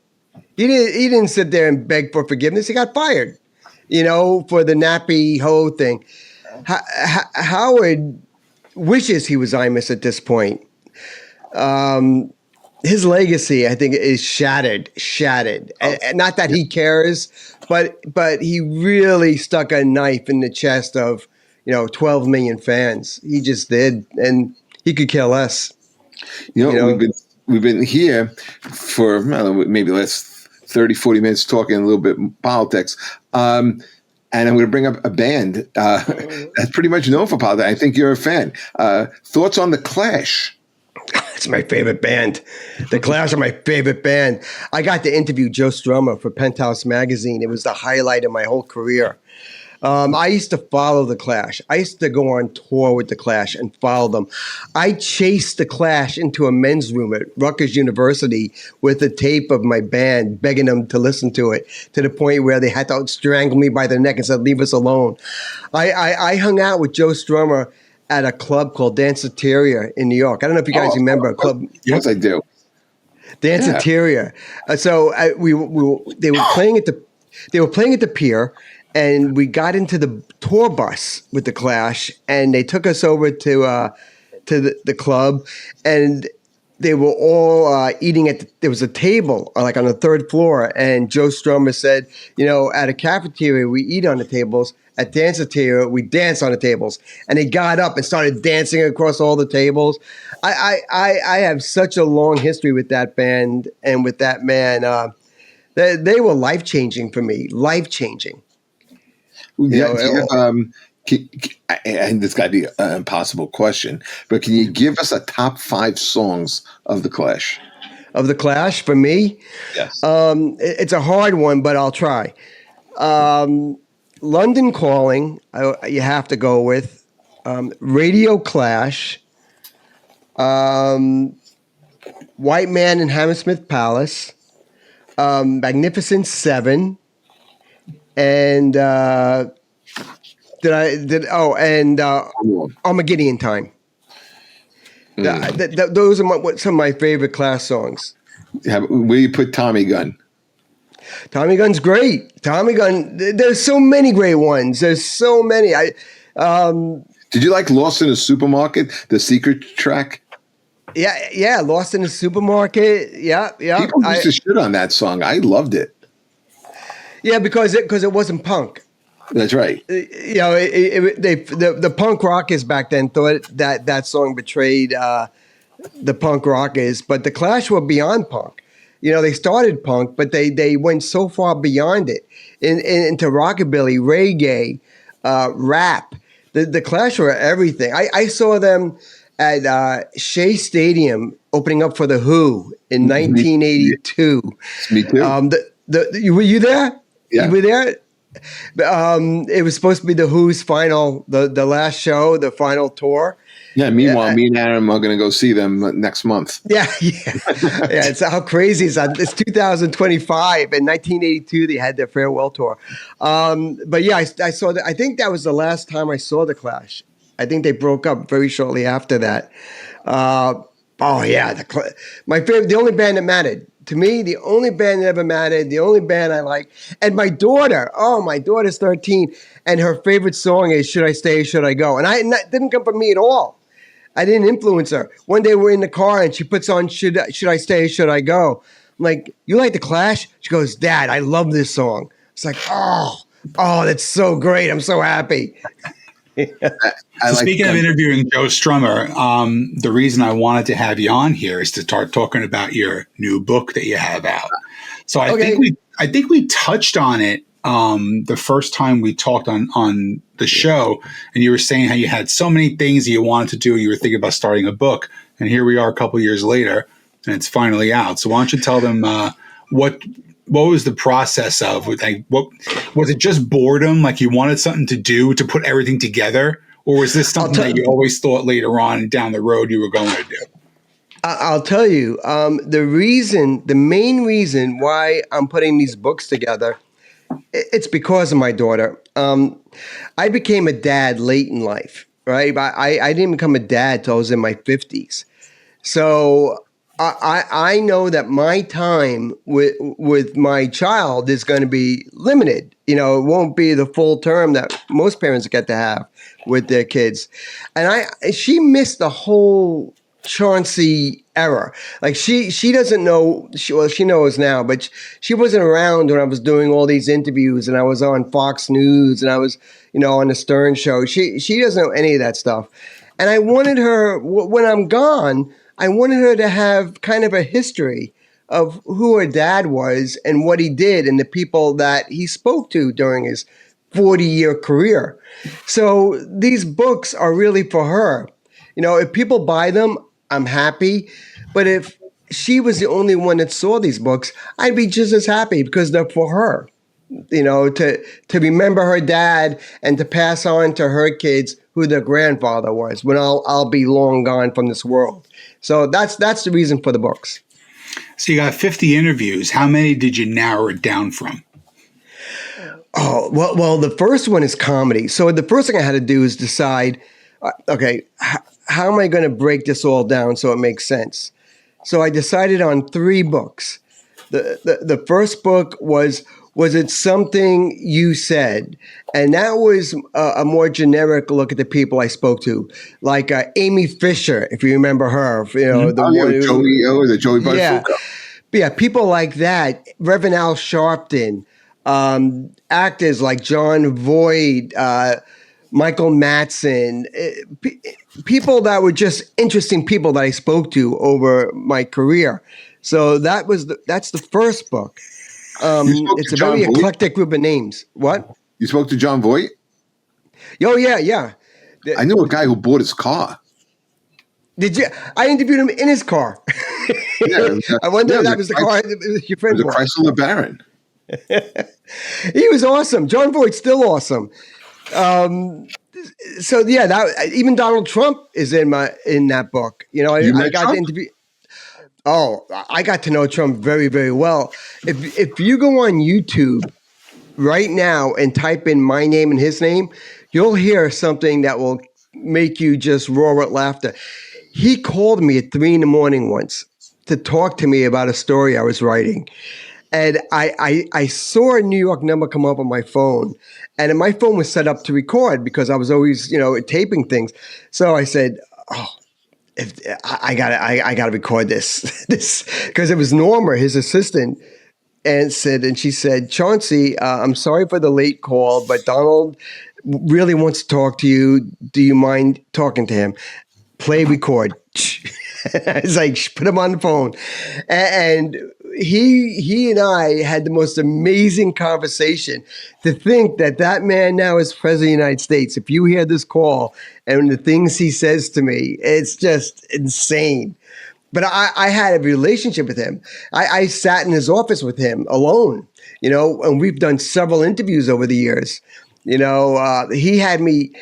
He didn't sit there and beg for forgiveness. He got fired, for the nappy hoe thing. Howard wishes he was Imus at this point. His legacy, I think, is shattered. And not that he cares, but he really stuck a knife in the chest of 12 million fans. He just did, and he could care less. We've been here for maybe the last 30, 40 minutes talking a little bit politics. And I'm going to bring up a band that's pretty much known for politics. I think you're a fan. Thoughts on The Clash? It's my favorite band. The Clash are my favorite band. I got to interview Joe Strummer for Penthouse Magazine. It was the highlight of my whole career. I used to follow The Clash. I used to go on tour with The Clash and follow them. I chased The Clash into a men's room at Rutgers University with a tape of my band, begging them to listen to it, to the point where they had to strangle me by the neck and said, leave us alone. I hung out with Joe Strummer at a club called Danceteria in New York. I don't know if you guys remember a club. Yes, I do. Danceteria. So they were playing at the pier. And we got into the tour bus with The Clash, and they took us over to the club, and they were all eating there was a table like on the third floor, and Joe Strummer said, at a cafeteria we eat on the tables, at Danceteria we dance on the tables, and they got up and started dancing across all the tables. I have such a long history with that band and with that man. They were life-changing for me, life-changing. And this got to be an impossible question, but can you give us a top 5 songs of The Clash? Of The Clash, for me? Yes. It's a hard one, but I'll try. London Calling, you have to go with. Radio Clash. White Man in Hammersmith Palace. Magnificent Seven. And Armageddon Time. Those are some of my favorite Clash songs. Where do you put Tommy Gun? Tommy Gun's great. Tommy Gun. There's so many great ones. There's so many. Did you like Lost in a Supermarket, the secret track? Yeah. Lost in a Supermarket. Yeah. People used to shit on that song. I loved it. Yeah, because it wasn't punk. That's right. The punk rockers back then thought that song betrayed the punk rockers, but the Clash were beyond punk. They started punk, but they went so far beyond it into rockabilly, reggae, rap. The Clash were everything. I saw them at Shea Stadium opening up for The Who in 1982. Me too. Were you there? Yeah. You were there? It was supposed to be The Who's the last show, the final tour. Yeah. Meanwhile, me and Adam are going to go see them next month. Yeah. It's how crazy is that? It's 2025. In 1982, they had their farewell tour. But yeah, I saw that. I think that was the last time I saw The Clash. I think they broke up very shortly after that. Oh yeah, my favorite, the only band that mattered to me, the only band that ever mattered, the only band I like. And my daughter, my daughter's 13, and her favorite song is "Should I Stay? Should I Go?" And that didn't come from me at all. I didn't influence her. One day we're in the car and she puts on "Should I Stay? Should I Go?" I'm like, "You like the Clash?" She goes, "Dad, I love this song." It's like, that's so great. I'm so happy. Speaking of interviewing Joe Strummer, the reason I wanted to have you on here is to start talking about your new book that you have out. So I think we touched on it the first time we talked on the show, and you were saying how you had so many things that you wanted to do. You were thinking about starting a book, and here we are a couple years later, and it's finally out. So why don't you tell them what was the process of, like, what was it? Just boredom, like you wanted something to do to put everything together, or was this something that you always thought later on down the road you were going to do? I'll tell you, the main reason why I'm putting these books together, it's because of my daughter. I became a dad late in life, right? I didn't become a dad till I was in my 50s. So I know that my time with my child is going to be limited. You know, it won't be the full term that most parents get to have with their kids. And she missed the whole Chaunce era. Like she doesn't know, she knows now, but she wasn't around when I was doing all these interviews and I was on Fox News and I was, on the Stern Show. She doesn't know any of that stuff. And I wanted her, when I'm gone, I wanted her to have kind of a history of who her dad was and what he did and the people that he spoke to during his 40-year career. So these books are really for her. If people buy them, I'm happy. But if she was the only one that saw these books, I'd be just as happy because they're for her. To remember her dad and to pass on to her kids who their grandfather was when I'll be long gone from this world. So that's the reason for the books. So you got 50 interviews. How many did you narrow it down from? Oh, well, the first one is comedy. So the first thing I had to do is decide, how am I going to break this all down so it makes sense? So I decided on 3 books. The first book was it something you said? And that was a more generic look at the people I spoke to, like Amy Fisher, if you remember her. Joey Buttafuoco. Yeah, people like that. Reverend Al Sharpton, actors like John Voight, Michael Madsen, people that were just interesting people that I spoke to over my career. So that's the first book. It's a very eclectic group of names. What? You spoke to John Voight? Oh, yeah. I knew a guy who bought his car. Did you? I interviewed him in his car. Yeah, I wonder if that was the car your friend bought. It was a Chrysler Baron. He was awesome. John Voight's still awesome. So yeah, even Donald Trump is in that book. I got to interview. Oh, I got to know Trump very, very well. If you go on YouTube right now and type in my name and his name, you'll hear something that will make you just roar with laughter. He called me at 3 a.m. once to talk to me about a story I was writing. And I saw a New York number come up on my phone, and my phone was set up to record because I was always, taping things. So I said, I gotta record this because it was Norma, his assistant, and she said, Chauncey, I'm sorry for the late call, but Donald really wants to talk to you. Do you mind talking to him? Play record. I was like, put him on the phone, and he and I had the most amazing conversation. To think that man now is president of the United States. If you hear this call and the things he says to me, it's just insane. But I had a relationship with him. I sat in his office with him alone, and we've done several interviews over the years. He had me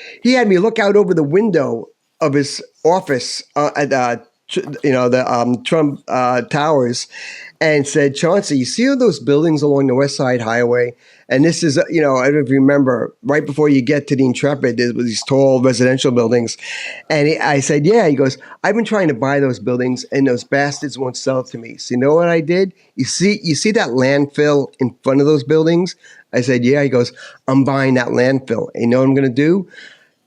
look out over the window of his office at the Trump Towers, and said, Chauncey, you see all those buildings along the West Side Highway? And this is, I don't know if you remember, right before you get to the Intrepid, there was these tall residential buildings. And I said, yeah. He goes, I've been trying to buy those buildings, and those bastards won't sell it to me. So you know what I did? You see that landfill in front of those buildings? I said, yeah. He goes, I'm buying that landfill. And you know what I'm going to do?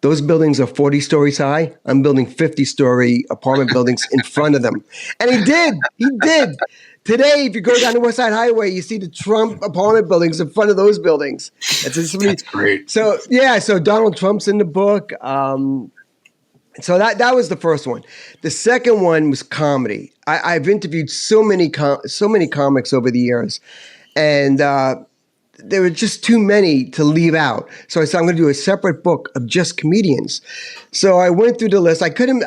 Those buildings are 40 stories high. I'm building 50-story apartment buildings in front of them. And he did. He did. Today, if you go down the West Side Highway, you see the Trump apartment buildings in front of those buildings. That's great. So, yeah, so Donald Trump's in the book. So that was the first one. The second one was comedy. I've interviewed so many comics over the years, and there were just too many to leave out. So I said, I'm going to do a separate book of just comedians. So I went through the list. I couldn't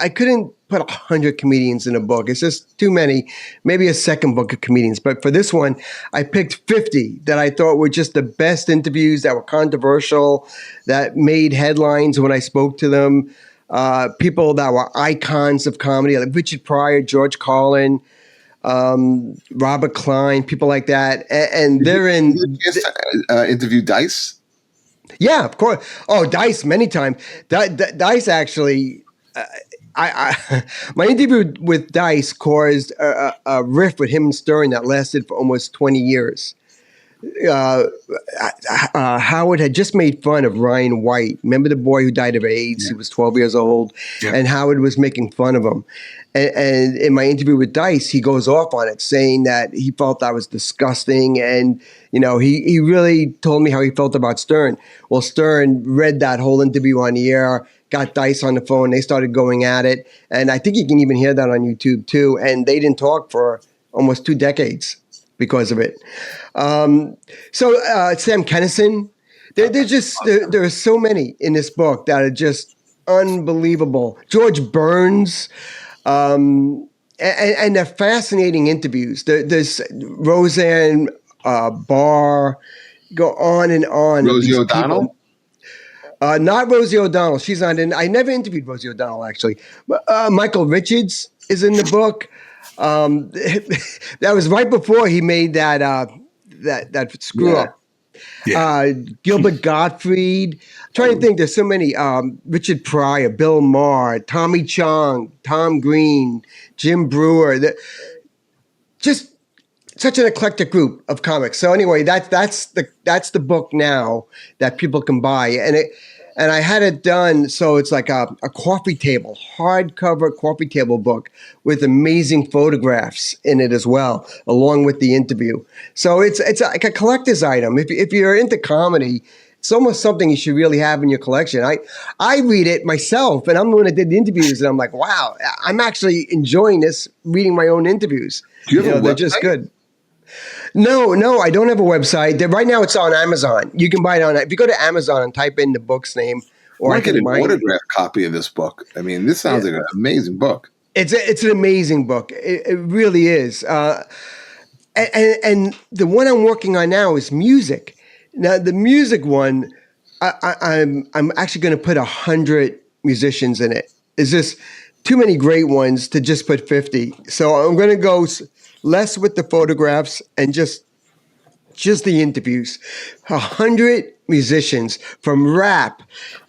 put 100 comedians in a book. It's just too many. Maybe a second book of comedians. But for this one, I picked 50 that I thought were just the best interviews, that were controversial, that made headlines when I spoke to them. People that were icons of comedy, like Richard Pryor, George Carlin, Robert Klein, people like that. And they're in. Interview Dice? Yeah, of course. Oh, Dice many times. Dice actually. My interview with Dice caused a riff with him and Stern that lasted for almost 20 years. Howard had just made fun of Ryan White. Remember the boy who died of AIDS? Yeah. He was 12 years old, and Howard was making fun of him. And in my interview with Dice, he goes off on it, saying that he felt that was disgusting. And, he really told me how he felt about Stern. Well, Stern read that whole interview on the air, got Dice on the phone. They started going at it. And I think you can even hear that on YouTube, too. And they didn't talk for almost 2 decades because of it. Sam Kinison, there are so many in this book that are just unbelievable. George Burns, and they're fascinating interviews. There's Roseanne Barr, go on and on. Rosie O'Donnell? Not Rosie O'Donnell. She's not in. I never interviewed Rosie O'Donnell, actually. But, Michael Richards is in the book. That was right before he made that screw up. Yeah. Gilbert Gottfried. I'm trying to think. There's so many. Richard Pryor, Bill Maher, Tommy Chong, Tom Green, Jim Brewer. Just such an eclectic group of comics. So anyway, that's the book now that people can buy, and I had it done so it's like a coffee table, hardcover coffee table book with amazing photographs in it as well, along with the interview. So it's like a collector's item. If you're into comedy, it's almost something you should really have in your collection. I read it myself, and I'm the one that did the interviews, and I'm like, wow, I'm actually enjoying this, reading my own interviews. Do you have a they're website? Just good. No, I don't have a website. Right now it's on Amazon. You can buy it on, if you go to Amazon and type in the book's name. Or I get an autographed copy of this book. I mean, this sounds like an amazing book. It's an amazing book. It really is. And the one I'm working on now is music. Now, the music one, I'm actually going to put 100 musicians in it. It's just too many great ones to just put 50. So I'm going to go less with the photographs and just the interviews. 100 musicians, from rap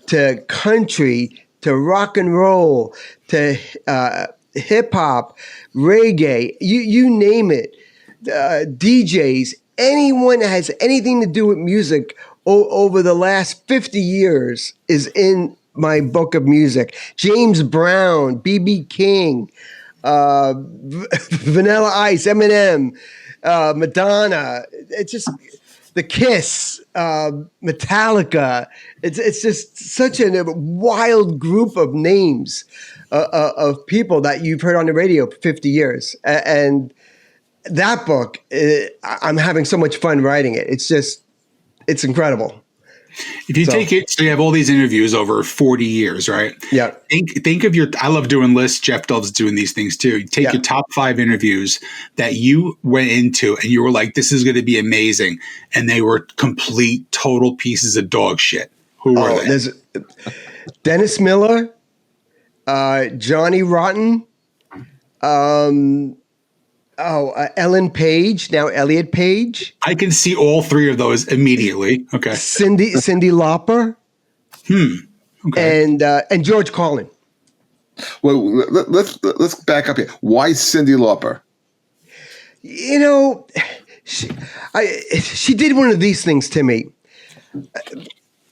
to country to rock and roll to hip hop, reggae, you name it. DJs, anyone that has anything to do with music over the last 50 years is in my book of music. James Brown, B.B. King, Vanilla Ice, Eminem, Madonna. It's just The Kiss, Metallica. It's just such a wild group of names of people that you've heard on the radio for 50 years. And that book, I'm having so much fun writing it. It's incredible. If you take it, so you have all these interviews over 40 years, right? Yeah. Think of I love doing lists. Jeff loves doing these things too. You take your top 5 interviews that you went into and you were like, this is going to be amazing. And they were complete, total pieces of dog shit. Who were they? There's Dennis Miller, Johnny Rotten, Ellen Page, now Elliot Page. I can see all three of those immediately. Okay. Cyndi Lauper. Okay. And George Carlin. Well, let's back up here. Why Cyndi Lauper? You know, she did one of these things to me.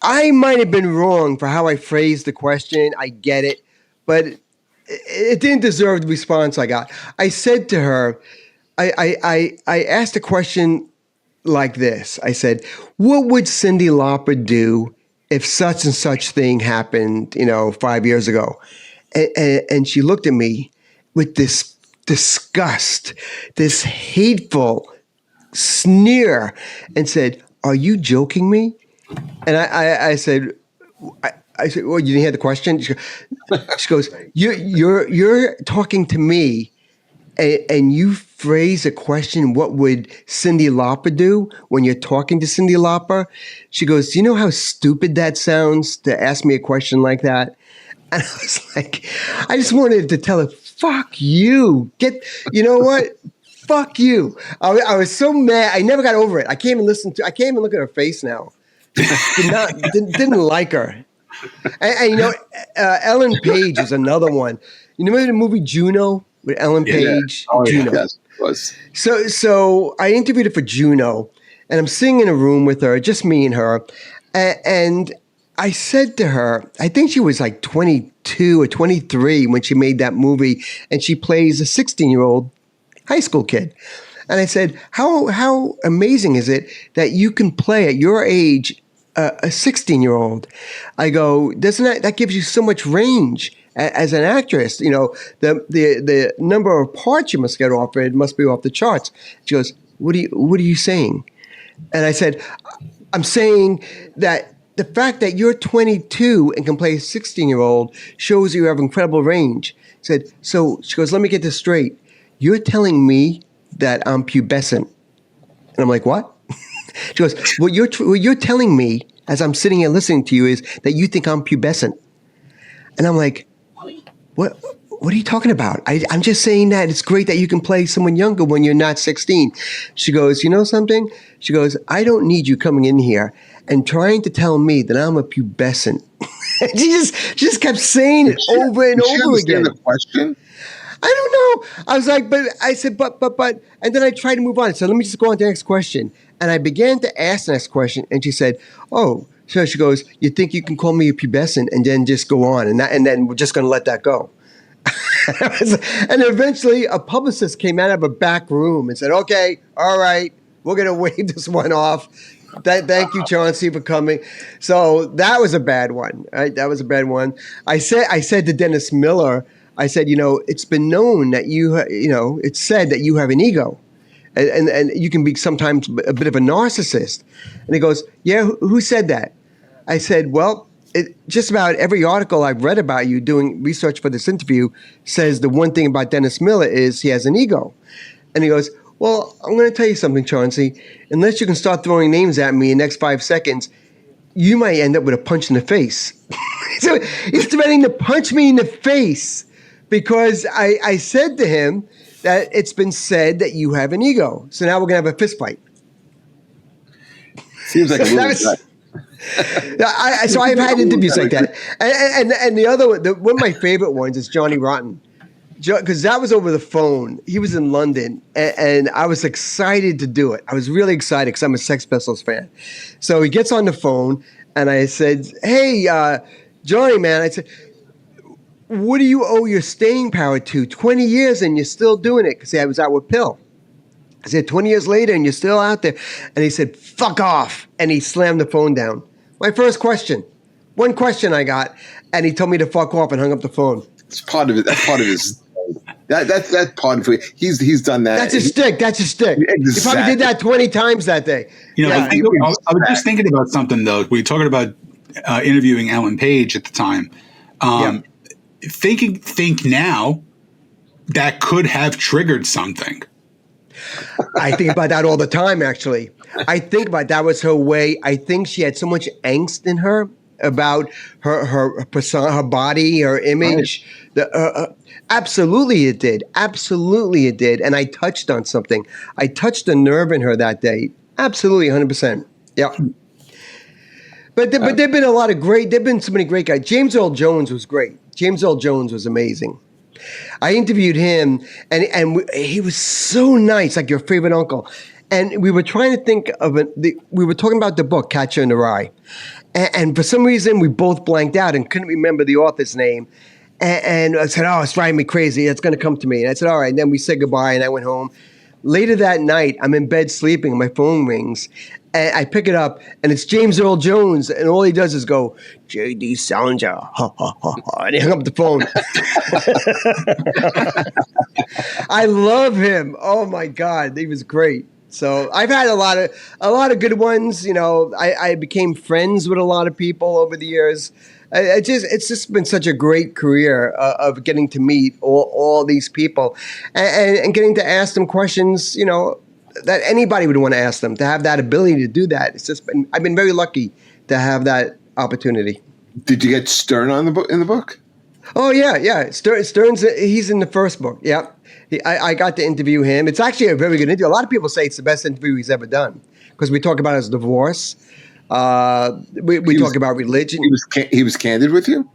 I might have been wrong for how I phrased the question. I get it, but it didn't deserve the response I got. I said to her, I asked a question like this. I said, what would Cyndi Lauper do if such and such thing happened, 5 years ago? And she looked at me with this disgust, this hateful sneer, and said, "Are you joking me?" And I said, "Well, you didn't hear the question?" She goes, "You're talking to me, and you phrase a question. What would Cyndi Lauper do when you're talking to Cyndi Lauper?" She goes, "Do you know how stupid that sounds to ask me a question like that?" And I was like, I just wanted to tell her, "Fuck you! You know what? Fuck you!" I was so mad. I never got over it. I can't even look at her face now. Didn't like her. And Ellen Page is another one. You remember the movie Juno with Ellen Page? Oh, Juno. Yes, it was. So I interviewed her for Juno, and I'm sitting in a room with her, just me and her, and I said to her, I think she was like 22 or 23 when she made that movie, and she plays a 16-year-old high school kid. And I said, how amazing is it that you can play at your age a 16-year-old? I go, doesn't that gives you so much range as an actress? The number of parts you must get offered must be off the charts. She goes, what are you saying? And I said, I'm saying that the fact that you're 22 and can play a 16-year-old shows you have incredible range. She goes, let me get this straight. You're telling me that I'm pubescent. And I'm like, what? She goes, what you're telling me as I'm sitting here listening to you is that you think I'm pubescent. And I'm like, what are you talking about? I'm just saying that it's great that you can play someone younger when you're not 16. She goes, you know something? She goes, I don't need you coming in here and trying to tell me that I'm a pubescent. she just kept saying it over and over again. The question? I don't know. I was like, but I said, but, and then I tried to move on. So let me just go on to the next question. And I began to ask the next question, and she said, oh, so she goes, you think you can call me a pubescent and then just go on, and then we're just going to let that go. And eventually a publicist came out of a back room and said, okay, all right, we're going to wave this one off. Thank you, Chauncey, for coming. So that was a bad one. Right? That was a bad one. I said to Dennis Miller, I said, it's been known that it's said that you have an ego, and you can be sometimes a bit of a narcissist. And he goes, yeah, who said that? I said, well, just about every article I've read about you doing research for this interview says the one thing about Dennis Miller is he has an ego. And he goes, well, I'm going to tell you something, Chauncey. Unless you can start throwing names at me in the next 5 seconds, you might end up with a punch in the face. So he's threatening to punch me in the face because I said to him that it's been said that you have an ego. So now we're going to have a fist fight. Seems like a little So I've had interviews like that. And the other one, one of my favorite ones is Johnny Rotten. Because that was over the phone. He was in London, and I was excited to do it. I was really excited because I'm a Sex Pistols fan. So he gets on the phone, and I said, hey, Johnny, man, I said, what do you owe your staying power to? 20 years and you're still doing it? Because I was out with Pill. I said, 20 years later and you're still out there. And he said, fuck off. And he slammed the phone down. My first question. One question I got, and he told me to fuck off and hung up the phone. It's part of it. That's part of his... That's part of it. He's done that. That's his stick. Exactly. He probably did that 20 times that day. I was just thinking about something though. We were talking about interviewing Ellen Page at the time. Think now that could have triggered something. I think about that all the time. Actually, I think about that was her way. I think she had so much angst in her about her persona, her body, her image. Absolutely it did. Absolutely it did. And I touched on something. I touched a nerve in her that day. Absolutely, 100%. Yeah. But there've been a lot of there've been so many great guys. James Earl Jones was great. James Earl Jones was amazing. I interviewed him, and he was so nice, like your favorite uncle. And we were trying to think of we were talking about the book, Catcher in the Rye. And for some reason, we both blanked out and couldn't remember the author's name. And I said, oh, it's driving me crazy. It's going to come to me. And I said, all right. And then we said goodbye, and I went home. Later that night, I'm in bed sleeping, and my phone rings. And I pick it up, and it's James Earl Jones, and all he does is go, J.D. Salinger, ha, ha, ha, ha, and he hung up the phone. I love him. Oh, my God. He was great. So I've had a lot of good ones. You know, I became friends with a lot of people over the years. It's just been such a great career of getting to meet all these people and getting to ask them questions, you know, that anybody would want to ask them, to have that ability to do that. I've been very lucky to have that opportunity. Did you get Stern in the book? Oh yeah. Stern's he's in the first book. Yeah. I got to interview him. It's actually a very good interview. A lot of people say it's the best interview he's ever done because we talk about his divorce. We talk about religion. He was candid with you?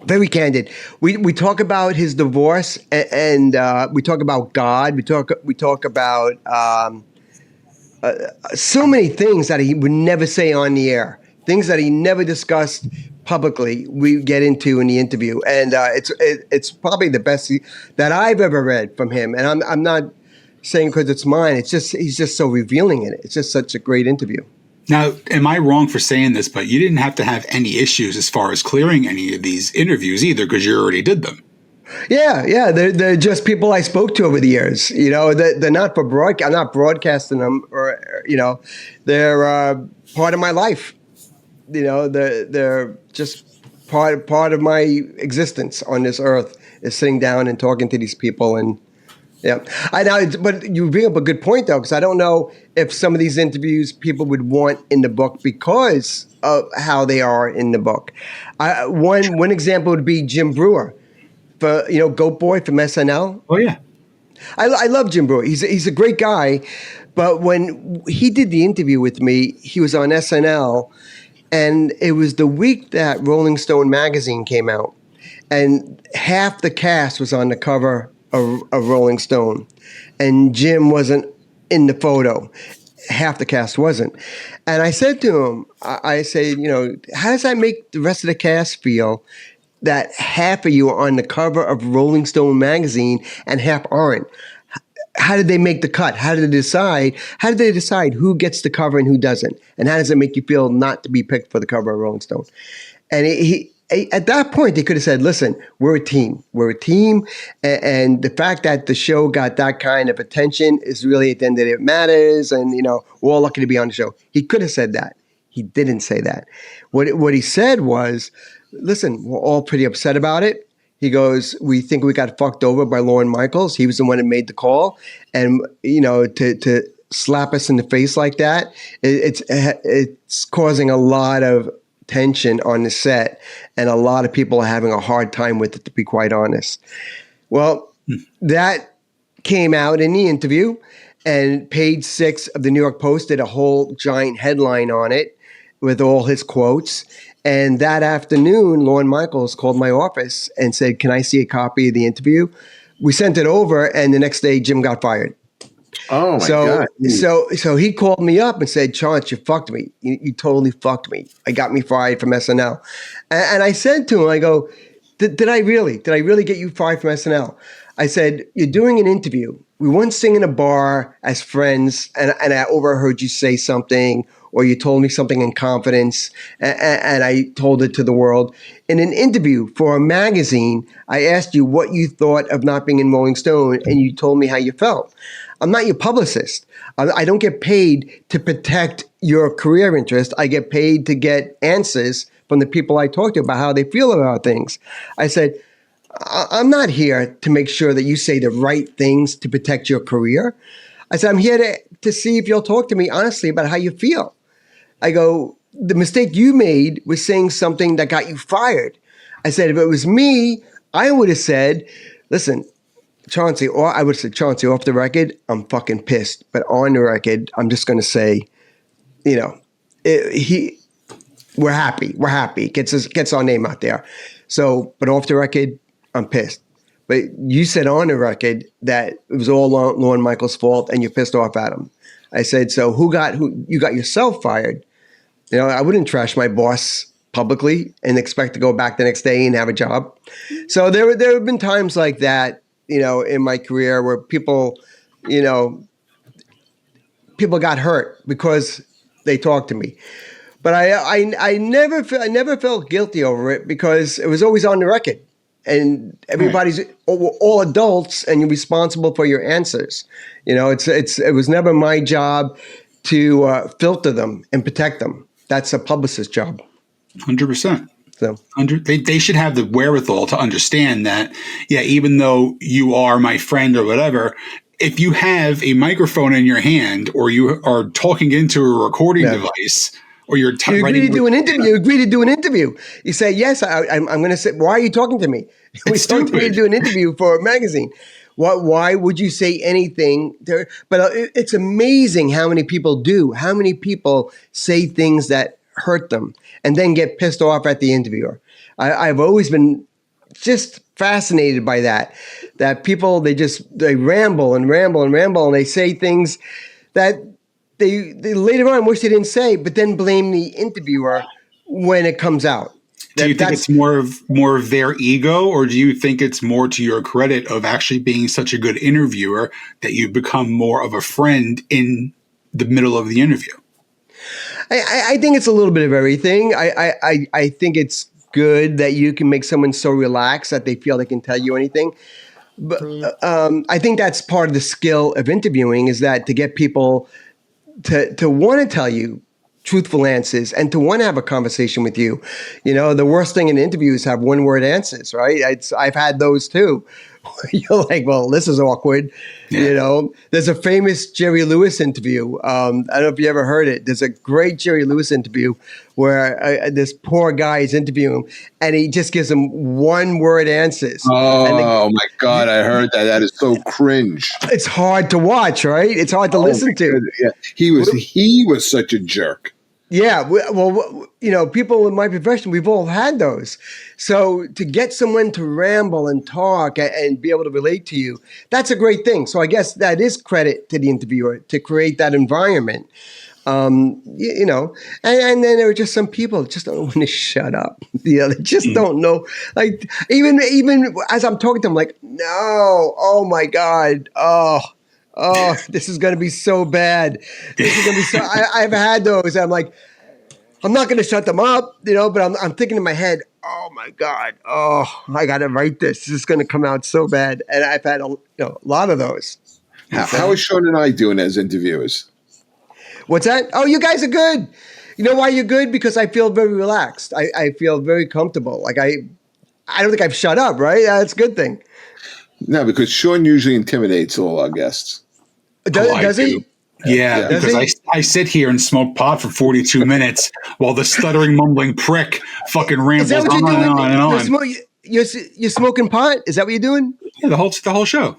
Very candid. We talk about his divorce and we talk about God. We talk about so many things that he would never say on the air. Things that he never discussed publicly, we get into in the interview, and it's probably the best that I've ever read from him. And I'm not saying because it's mine. It's just he's just so revealing in it. It's just such a great interview. Now, am I wrong for saying this? But you didn't have to have any issues as far as clearing any of these interviews either, because you already did them. Yeah. They're just people I spoke to over the years. You know, they're not for broadcast. I'm not broadcasting them, or you know, they're part of my life. You know, they're just part of my existence on this earth is sitting down and talking to these people. And yeah, but you bring up a good point though, because I don't know if some of these interviews people would want in the book because of how they are in the book. One example would be Jim Brewer, for Goat Boy from SNL. Oh yeah, I love Jim Brewer. He's a great guy, but when he did the interview with me, he was on SNL. And it was the week that Rolling Stone magazine came out, and half the cast was on the cover of Rolling Stone, and Jim wasn't in the photo. Half the cast wasn't. And I said to him, I say, how does that make the rest of the cast feel that half of you are on the cover of Rolling Stone magazine and half aren't? How did they make the cut? How did they decide who gets the cover and who doesn't? And how does it make you feel not to be picked for the cover of Rolling Stone? And he at that point, they could have said, listen, we're a team. We're a team. And the fact that the show got that kind of attention is really at the end of it matters. And, we're all lucky to be on the show. He could have said that. He didn't say that. What he said was, listen, we're all pretty upset about it. He goes, we think we got fucked over by Lorne Michaels. He was the one that made the call. And, to slap us in the face like that, it's causing a lot of tension on the set. And a lot of people are having a hard time with it, to be quite honest. Well, that came out in the interview. And page 6 of the New York Post did a whole giant headline on it with all his quotes. And that afternoon, Lorne Michaels called my office and said, can I see a copy of the interview? We sent it over, and the next day, Jim got fired. Oh, my God. So he called me up and said, Chaunce, you fucked me. You totally fucked me. I got me fired from SNL. And I said to him, I go, did I really get you fired from SNL? I said, you're doing an interview. We once sing in a bar as friends, and I overheard you say something, or you told me something in confidence, and I told it to the world. In an interview for a magazine, I asked you what you thought of not being in Rolling Stone, and you told me how you felt. I'm not your publicist. I don't get paid to protect your career interest. I get paid to get answers from the people I talk to about how they feel about things. I said, I'm not here to make sure that you say the right things to protect your career. I said, I'm here to see if you'll talk to me honestly about how you feel. I go, the mistake you made was saying something that got you fired. I said, if it was me, I would have said, listen, Chauncey, or I would have said, Chauncey, off the record, I'm fucking pissed. But on the record, I'm just going to say, we're happy. We're happy. Gets our name out there. So, but off the record, I'm pissed. But you said on the record that it was all Lorne Michaels' fault and you're pissed off at him. I said, so who you got yourself fired? I wouldn't trash my boss publicly and expect to go back the next day and have a job. So there have been times like that, in my career where people got hurt because they talked to me. But I never felt guilty over it because it was always on the record, and everybody's all adults, and you're responsible for your answers. It was never my job to filter them and protect them. That's a publicist's job. 100%. So they should have the wherewithal to understand that, even though you are my friend or whatever, if you have a microphone in your hand or you are talking into a recording device or you agree to do an interview. You say, yes, I'm going to say, why are you talking to me? It's talking to me to do an interview for a magazine. Why would you say anything there? But it's amazing how many people do. How many people say things that hurt them and then get pissed off at the interviewer. I've always been just fascinated by that people, they ramble and they say things that they later on wish they didn't say, but then blame the interviewer when it comes out. Do you think it's more of their ego, or do you think it's more to your credit of actually being such a good interviewer that you become more of a friend in the middle of the interview? I think it's a little bit of everything. I think it's good that you can make someone so relaxed that they feel they can tell you anything. But I think that's part of the skill of interviewing, is that to get people to want to tell you truthful answers and to want to have a conversation with you. The worst thing in interviews have one-word answers, right? I've had those too. You're like, well, this is awkward. Yeah. There's a famous Jerry Lewis interview. I don't know if you ever heard it. There's a great Jerry Lewis interview where this poor guy is interviewing him and he just gives him one-word answers. Oh, my God. I heard that. That is so cringe. It's hard to watch, right? It's hard to listen to. Yeah. He was such a jerk. Yeah, well, people in my profession, we've all had those. So to get someone to ramble and talk and be able to relate to you, that's a great thing. So I guess that is credit to the interviewer to create that environment. And then there are just some people that just don't know when to shut up. They just don't know. Like even as I'm talking to them, like, no, oh my God, oh, this is going to be so bad. This is going to be so. I've had those. I'm like, I'm not going to shut them up, but I'm thinking in my head, oh my God, I got to write this. This is going to come out so bad. And I've had a lot of those. How is Sean and I doing as interviewers? What's that? Oh, you guys are good. You know why you're good? Because I feel very relaxed. I feel very comfortable. Like I don't think I've shut up, right? That's a good thing. No, because Sean usually intimidates all our guests. Does he? Yeah, because I sit here and smoke pot for 42 minutes while the stuttering, mumbling prick fucking rambles on and on and on. You're smoking pot? Is that what you're doing? Yeah, the whole show.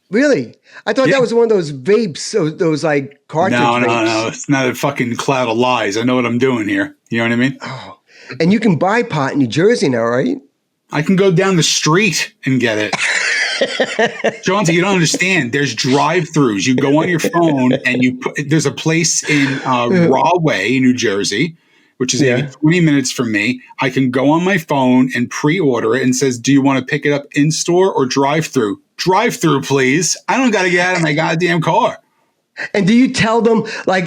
Really? I thought that was one of those vapes, those like cartridge vapes. No. It's not a fucking cloud of lies. I know what I'm doing here. You know what I mean? Oh. And you can buy pot in New Jersey now, right? I can go down the street and get it. Chaunce, you don't understand. There's drive-throughs. You go on your phone and there's a place in Rahway, New Jersey, which is maybe 20 minutes from me. I can go on my phone and pre-order it and says, do you want to pick it up in-store or drive-through? Drive-through, please. I don't got to get out of my goddamn car. And do you tell them, I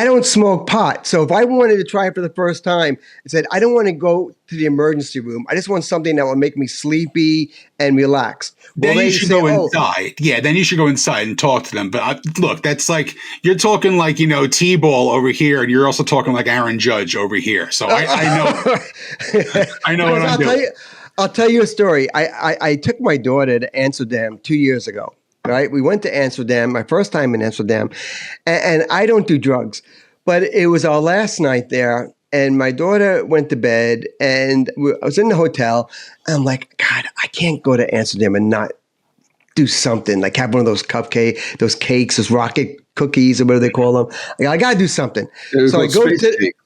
don't smoke pot. So if I wanted to try it for the first time, I said, I don't want to go to the emergency room. I just want something that will make me sleepy and relaxed. Then you should go inside. Yeah, then you should go inside and talk to them. But look, that's like, you're talking like, T-ball over here, and you're also talking like Aaron Judge over here. So I know. I know what I'm doing. I'll tell you a story. I took my daughter to Amsterdam 2 years ago. Right, we went to Amsterdam, my first time in Amsterdam, and I don't do drugs, But it was our last night there, and my daughter went to bed, and I was in the hotel. And I'm like, God, I can't go to Amsterdam and not do something, like have one of those those cakes, those rocket cookies, or whatever they call them. Like, I got to do something. So I go to cakes.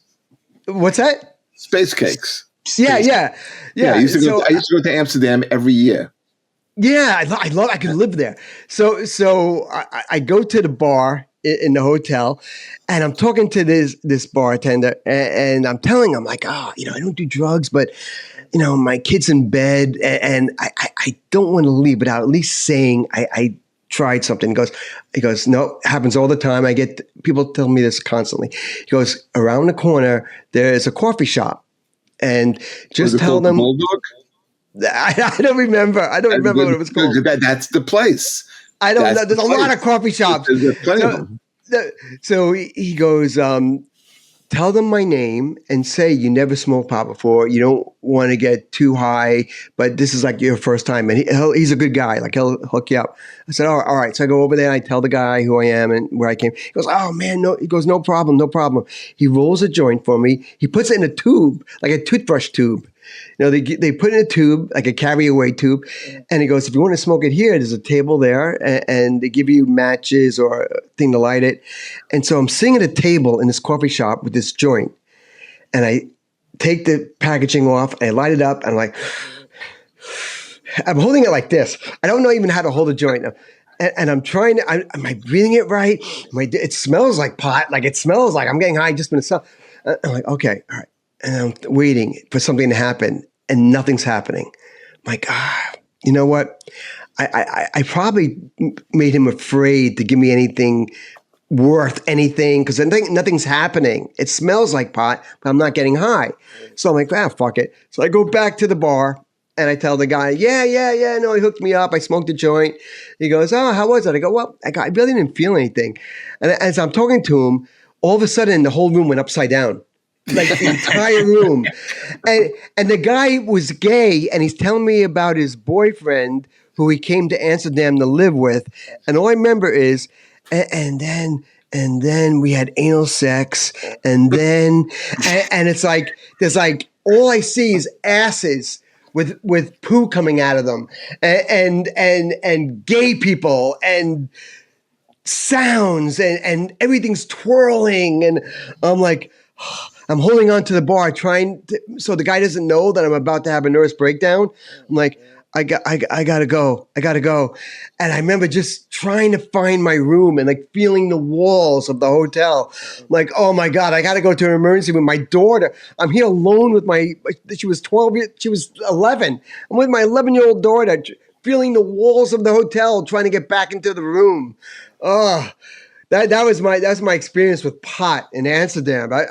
What's that? Space cakes. Yeah. I used to go to Amsterdam every year. Yeah, I could live there. So I go to the bar in the hotel, and I'm talking to this bartender, and I'm telling him, like, I don't do drugs, but my kid's in bed, and I don't want to leave without at least saying I tried something. He goes, no, it happens all the time. I get people tell me this constantly. He goes, around the corner there's a coffee shop, and just tell them. Bulldog? I don't remember. I don't remember what it was called. That's the place. I don't know. There's a lot of coffee shops. There's plenty of them. So he goes, tell them my name and say you never smoked pot before. You don't want to get too high, but this is like your first time. And he's a good guy. Like, he'll hook you up. I said, all right. So I go over there. I tell the guy who I am and where I came. He goes, oh, man, no. He goes, no problem, no problem. He rolls a joint for me. He puts it in a tube, like a toothbrush tube. They put it in a tube, like a carry-away tube, and he goes, if you want to smoke it here, there's a table there, and they give you matches or a thing to light it. And so I'm sitting at a table in this coffee shop with this joint, and I take the packaging off, and I light it up, and I'm holding it like this. I don't know even how to hold a joint now. And I'm trying to, am I breathing it right? It smells like pot, like it smells like I'm getting high just when it's up. I'm like, okay, all right. And I'm waiting for something to happen, and nothing's happening. I'm like, you know what? I probably made him afraid to give me anything worth anything, because I think nothing's happening. It smells like pot, but I'm not getting high. So I'm like, fuck it. So I go back to the bar, and I tell the guy, yeah, no, he hooked me up. I smoked a joint. He goes, oh, how was it? I go, well, I really didn't feel anything. And as I'm talking to him, all of a sudden the whole room went upside down. Like the entire room. And the guy was gay, and he's telling me about his boyfriend who he came to Amsterdam to live with. And all I remember is, and then we had anal sex, and then and it's like there's like all I see is asses with poo coming out of them, and gay people and sounds, and everything's twirling, and I'm like, I'm holding on to the bar, so the guy doesn't know that I'm about to have a nervous breakdown. I'm like, I gotta go. And I remember just trying to find my room and like feeling the walls of the hotel. I'm like, oh my God, I gotta go to an emergency with my daughter. I'm here alone with she was 12, she was 11. I'm with my 11-year-old daughter, feeling the walls of the hotel, trying to get back into the room. Oh, that's my experience with pot in Amsterdam. But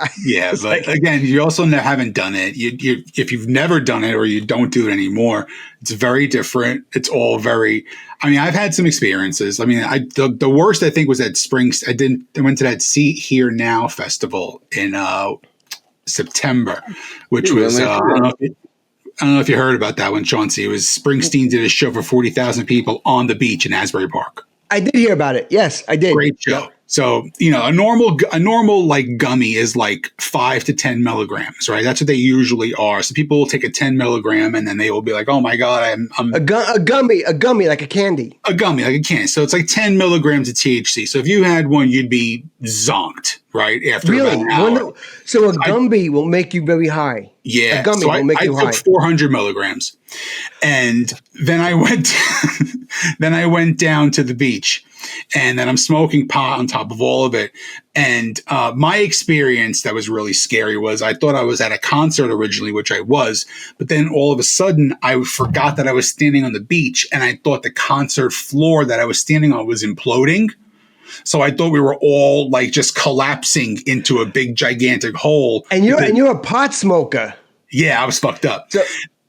again, you also haven't done it. If you've never done it or you don't do it anymore, it's very different. It's all very. I mean, I've had some experiences. I mean, the worst I think was at Springsteen. I went to that See Here Now festival in September, which was. I don't know if you heard about that one, Chaunce. It was Springsteen did a show for 40,000 people on the beach in Asbury Park. I did hear about it. Yes, I did. Great show. Yep. So, a normal like gummy is like 5 to 10 milligrams, right? That's what they usually are. So people will take a 10 milligram and then they will be like, oh my God, I'm a gummy, like a candy. A gummy, like a candy. So it's like 10 milligrams of THC. So if you had one, you'd be zonked, right? After about an hour. So a gummy will make you very high. Yeah. A gummy will make you high. I took 400 milligrams. And then I went down to the beach, and then I'm smoking pot on top of all of it. And my experience that was really scary was I thought I was at a concert originally, which I was, but then all of a sudden I forgot that I was standing on the beach, and I thought the concert floor that I was standing on was imploding. So I thought we were all like just collapsing into a big gigantic hole. And you're a pot smoker. Yeah, I was fucked up. So,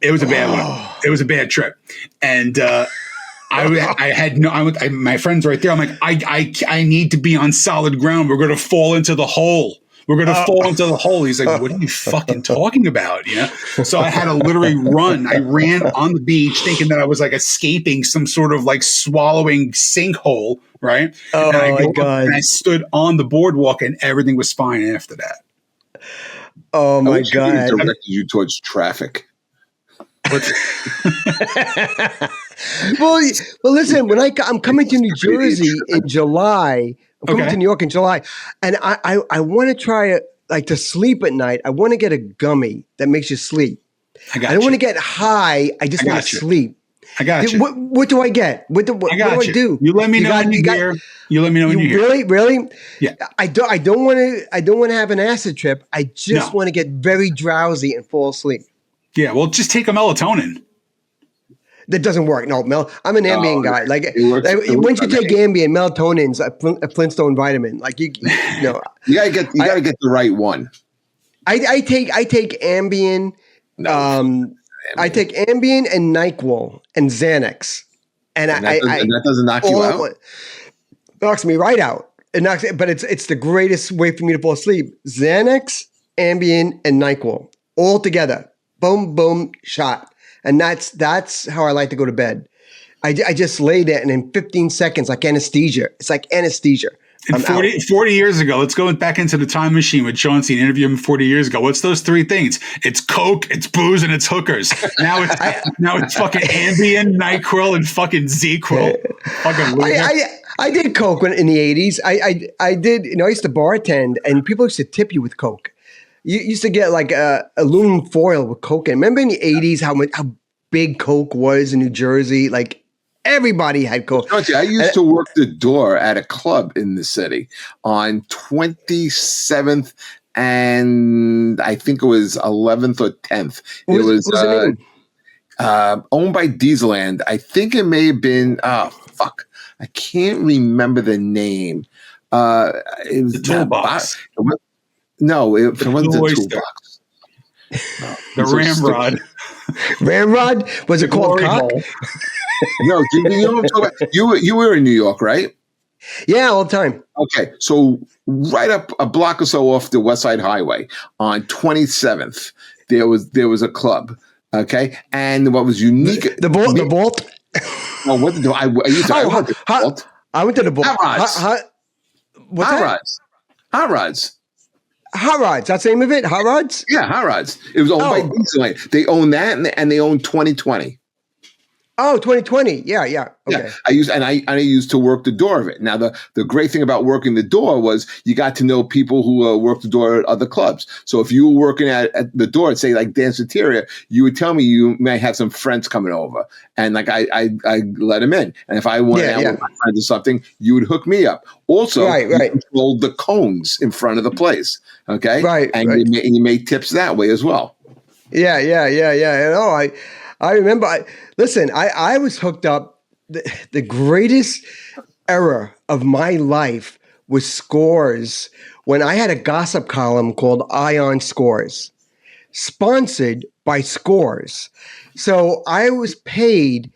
it was a bad one. It was a bad trip. And my friend's right there. I'm like, I need to be on solid ground. We're going to fall into the hole. we're going to fall into the hole. He's like, what are you fucking talking about? You know? So I had to literally run. I ran on the beach thinking that I was like escaping some sort of like swallowing sinkhole, right? Oh, and I my God. and I stood on the boardwalk and everything was fine after that. Oh, my wish you could have God. directed you towards traffic. well, listen, when I'm coming to New Jersey in July, I'm coming to New York in July, and I want to try like to sleep at night. I want to get a gummy that makes you sleep. I don't want to get high. I just want to sleep. I got you. What do I get? What do I do? You let me know when you're here. You let me know when you're here. Really? Yeah. I don't want to have an acid trip. I just want to get very drowsy and fall asleep. Yeah, well, just take a melatonin. That doesn't work. No, I'm an Ambien guy. Like once you take Ambien, melatonin's a Flintstone vitamin. Like you know, you gotta get the right one. I take Ambien. I take Ambien and NyQuil and Xanax, and that doesn't knock you out. Knocks me right out. But it's the greatest way for me to fall asleep. Xanax, Ambien, and NyQuil all together. Boom, boom, shot. And that's how I like to go to bed. I just lay there, and in 15 seconds, like anesthesia. It's like anesthesia. And 40 years ago, let's go back into the time machine with Chaunce and interview him 40 years ago. What's those three things? It's Coke, it's booze, and it's hookers. Now it's fucking Ambien, NyQuil, and fucking Z-Quil. I did Coke in the 80s. I did, I used to bartend, and people used to tip you with Coke. You used to get like aluminum foil with Coke. And remember in the 80s how big Coke was in New Jersey? Like everybody had Coke. I used to work the door at a club in the city on 27th and I think it was 11th or 10th. It was owned by Dieseland. I think it may have been, I can't remember the name. It was the Toolbox. No, it wasn't the Toolbox. The Ramrod. Ramrod? Was it called Cock? No, you know what I'm talking about? You were in New York, right? Yeah, all the time. Okay, so right up a block or so off the West Side Highway on 27th, there was a club. Okay, and what was unique? The Vault. Oh, what did I used to? I went to the Vault. I went to the Vault. Hot Rods. Hot Rods, that's the name of it? Hot Rods? Yeah, Hot Rods. It was owned by Dieseland. They own that, and they own 2020. Oh, 2020. Yeah. Okay. Yeah, I used to work the door of it. Now, the great thing about working the door was you got to know people who worked the door at other clubs. So if you were working at the door, say like Danceteria, you would tell me you may have some friends coming over, and like I let them in. And if I wanted out with my friends or something, you would hook me up. Also, you controlled the cones in front of the place. Okay, and you made tips that way as well. Yeah. No, I remember. I was hooked up. The greatest era of my life was Scores when I had a gossip column called Eye on Scores, sponsored by Scores. So I was paid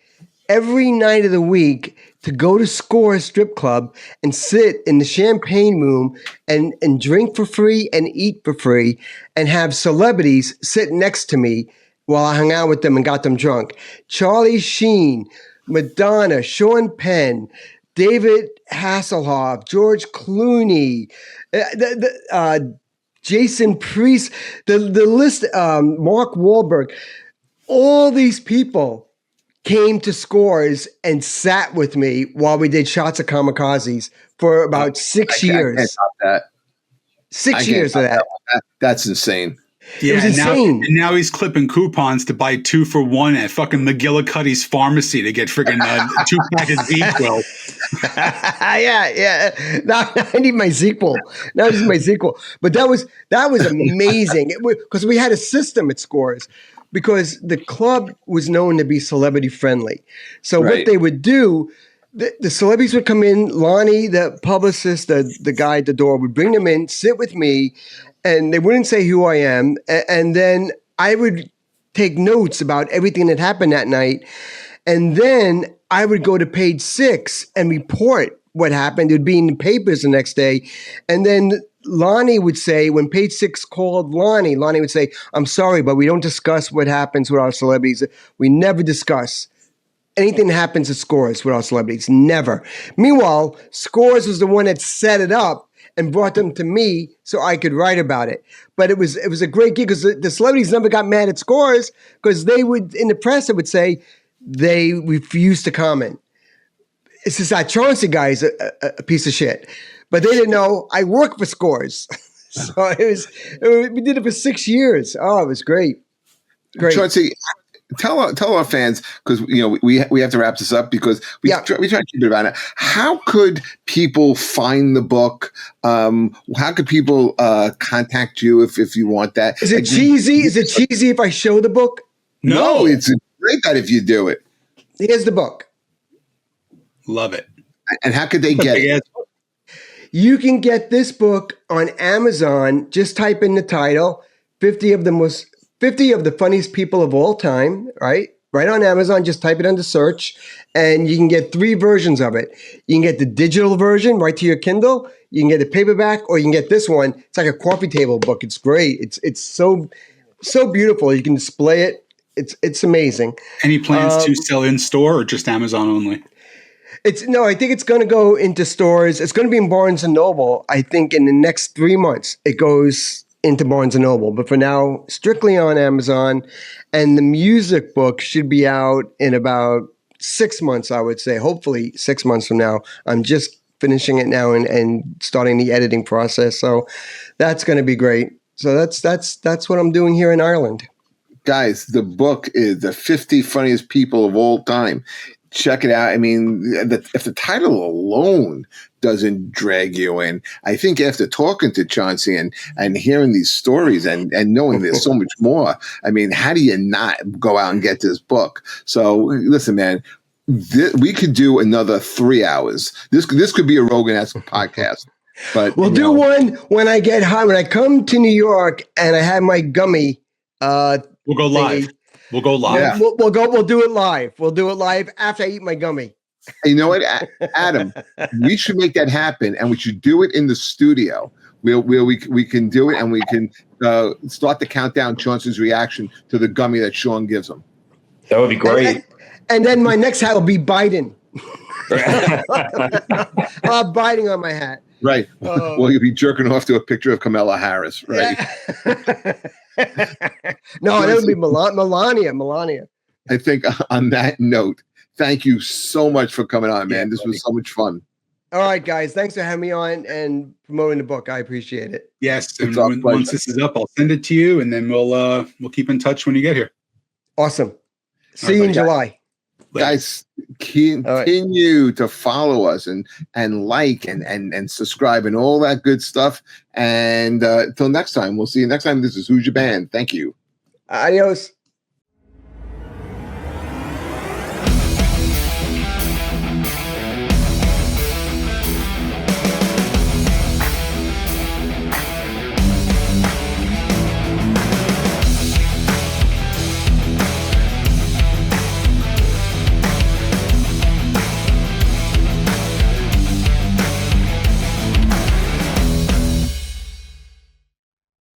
every night of the week to go to Scores strip club and sit in the champagne room and drink for free and eat for free and have celebrities sit next to me while I hung out with them and got them drunk. Charlie Sheen, Madonna, Sean Penn, David Hasselhoff, George Clooney, Jason Priest, the list, Mark Wahlberg. All these people came to Scores and sat with me while we did Shots of Kamikazes for about 6 years. I can't top that. 6 years of that. That's insane. Yeah, it was insane. Now he's clipping coupons to buy 2 for $1 at fucking McGillicuddy's pharmacy to get friggin' 2 packets of Z-Quil. Yeah. Now I need my Z-Quil. Now this is my Z-Quil. But that was amazing because we had a system at Scores because the club was known to be celebrity friendly. So what they would do, the celebrities would come in. Lonnie, the publicist, the guy at the door, would bring them in, sit with me, and they wouldn't say who I am. And then I would take notes about everything that happened that night. And then I would go to page 6 and report what happened. It would be in the papers the next day. And then Lonnie would say, when Page Six called Lonnie would say, "I'm sorry, but we don't discuss what happens with our celebrities. We never discuss anything that happens at Scores with our celebrities. Never." Meanwhile, Scores was the one that set it up and brought them to me so I could write about it. But it was a great gig because the celebrities never got mad at Scores because they would, in the press, it would say they refused to comment. It's just that Chauncey guy is a piece of shit. But they didn't know I work for Scores. So we did it for 6 years. Oh, it was great. Great. Chauncey, tell our fans, because we have to wrap this up because we try to keep it around it. How could people find the book? How could people contact you if you want that? Is it cheesy? Is it cheesy if I show the book? No, it's great that if you do it. Here's the book. Love it. And how could they get it? You can get this book on Amazon. Just type in the title, 50 of the funniest people of all time, right? Right on Amazon, just type it under search, and you can get 3 versions of it. You can get the digital version right to your Kindle. You can get the paperback, or you can get this one. It's like a coffee table book. It's great. It's so beautiful. You can display it. It's amazing. Any plans to sell in store or just Amazon only? I think it's going to go into stores. It's going to be in Barnes & Noble. I think in the next 3 months, it goes into Barnes & Noble. But for now, strictly on Amazon. And the music book should be out in about 6 months, I would say. Hopefully 6 months from now. I'm just finishing it now and starting the editing process. So that's going to be great. So that's what I'm doing here in Ireland. Guys, the book is The 50 Funniest People of All Time. Check it out. I mean, if the title alone doesn't drag you in, I think after talking to Chauncey and hearing these stories and knowing there's so much more, I mean, how do you not go out and get this book? So listen, man, we could do another 3 hours. This could be a Rogan-esque podcast. But we'll do one when I get high. When I come to New York and I have my gummy. We'll go live. We'll go live. Yeah. We'll do it live. We'll do it live after I eat my gummy. You know what, Adam? We should make that happen, and we should do it in the studio. Where we can do it, and we can start the countdown. Chauncey's reaction to the gummy that Sean gives him. That would be great. And then my next hat will be Biden. Biden on my hat. Right. Well, you'll be jerking off to a picture of Kamala Harris, right? No, that would be Melania. I think on that note, thank you so much for coming on, man. This was so much fun. All right, guys. Thanks for having me on and promoting the book. I appreciate it. Yes. And once this is up, I'll send it to you, and then we'll keep in touch when you get here. Awesome. See you in July. Guys, continue to follow us and like and subscribe and all that good stuff. And until next time, we'll see you next time. This is Who's Your Band. Thank you. Adios.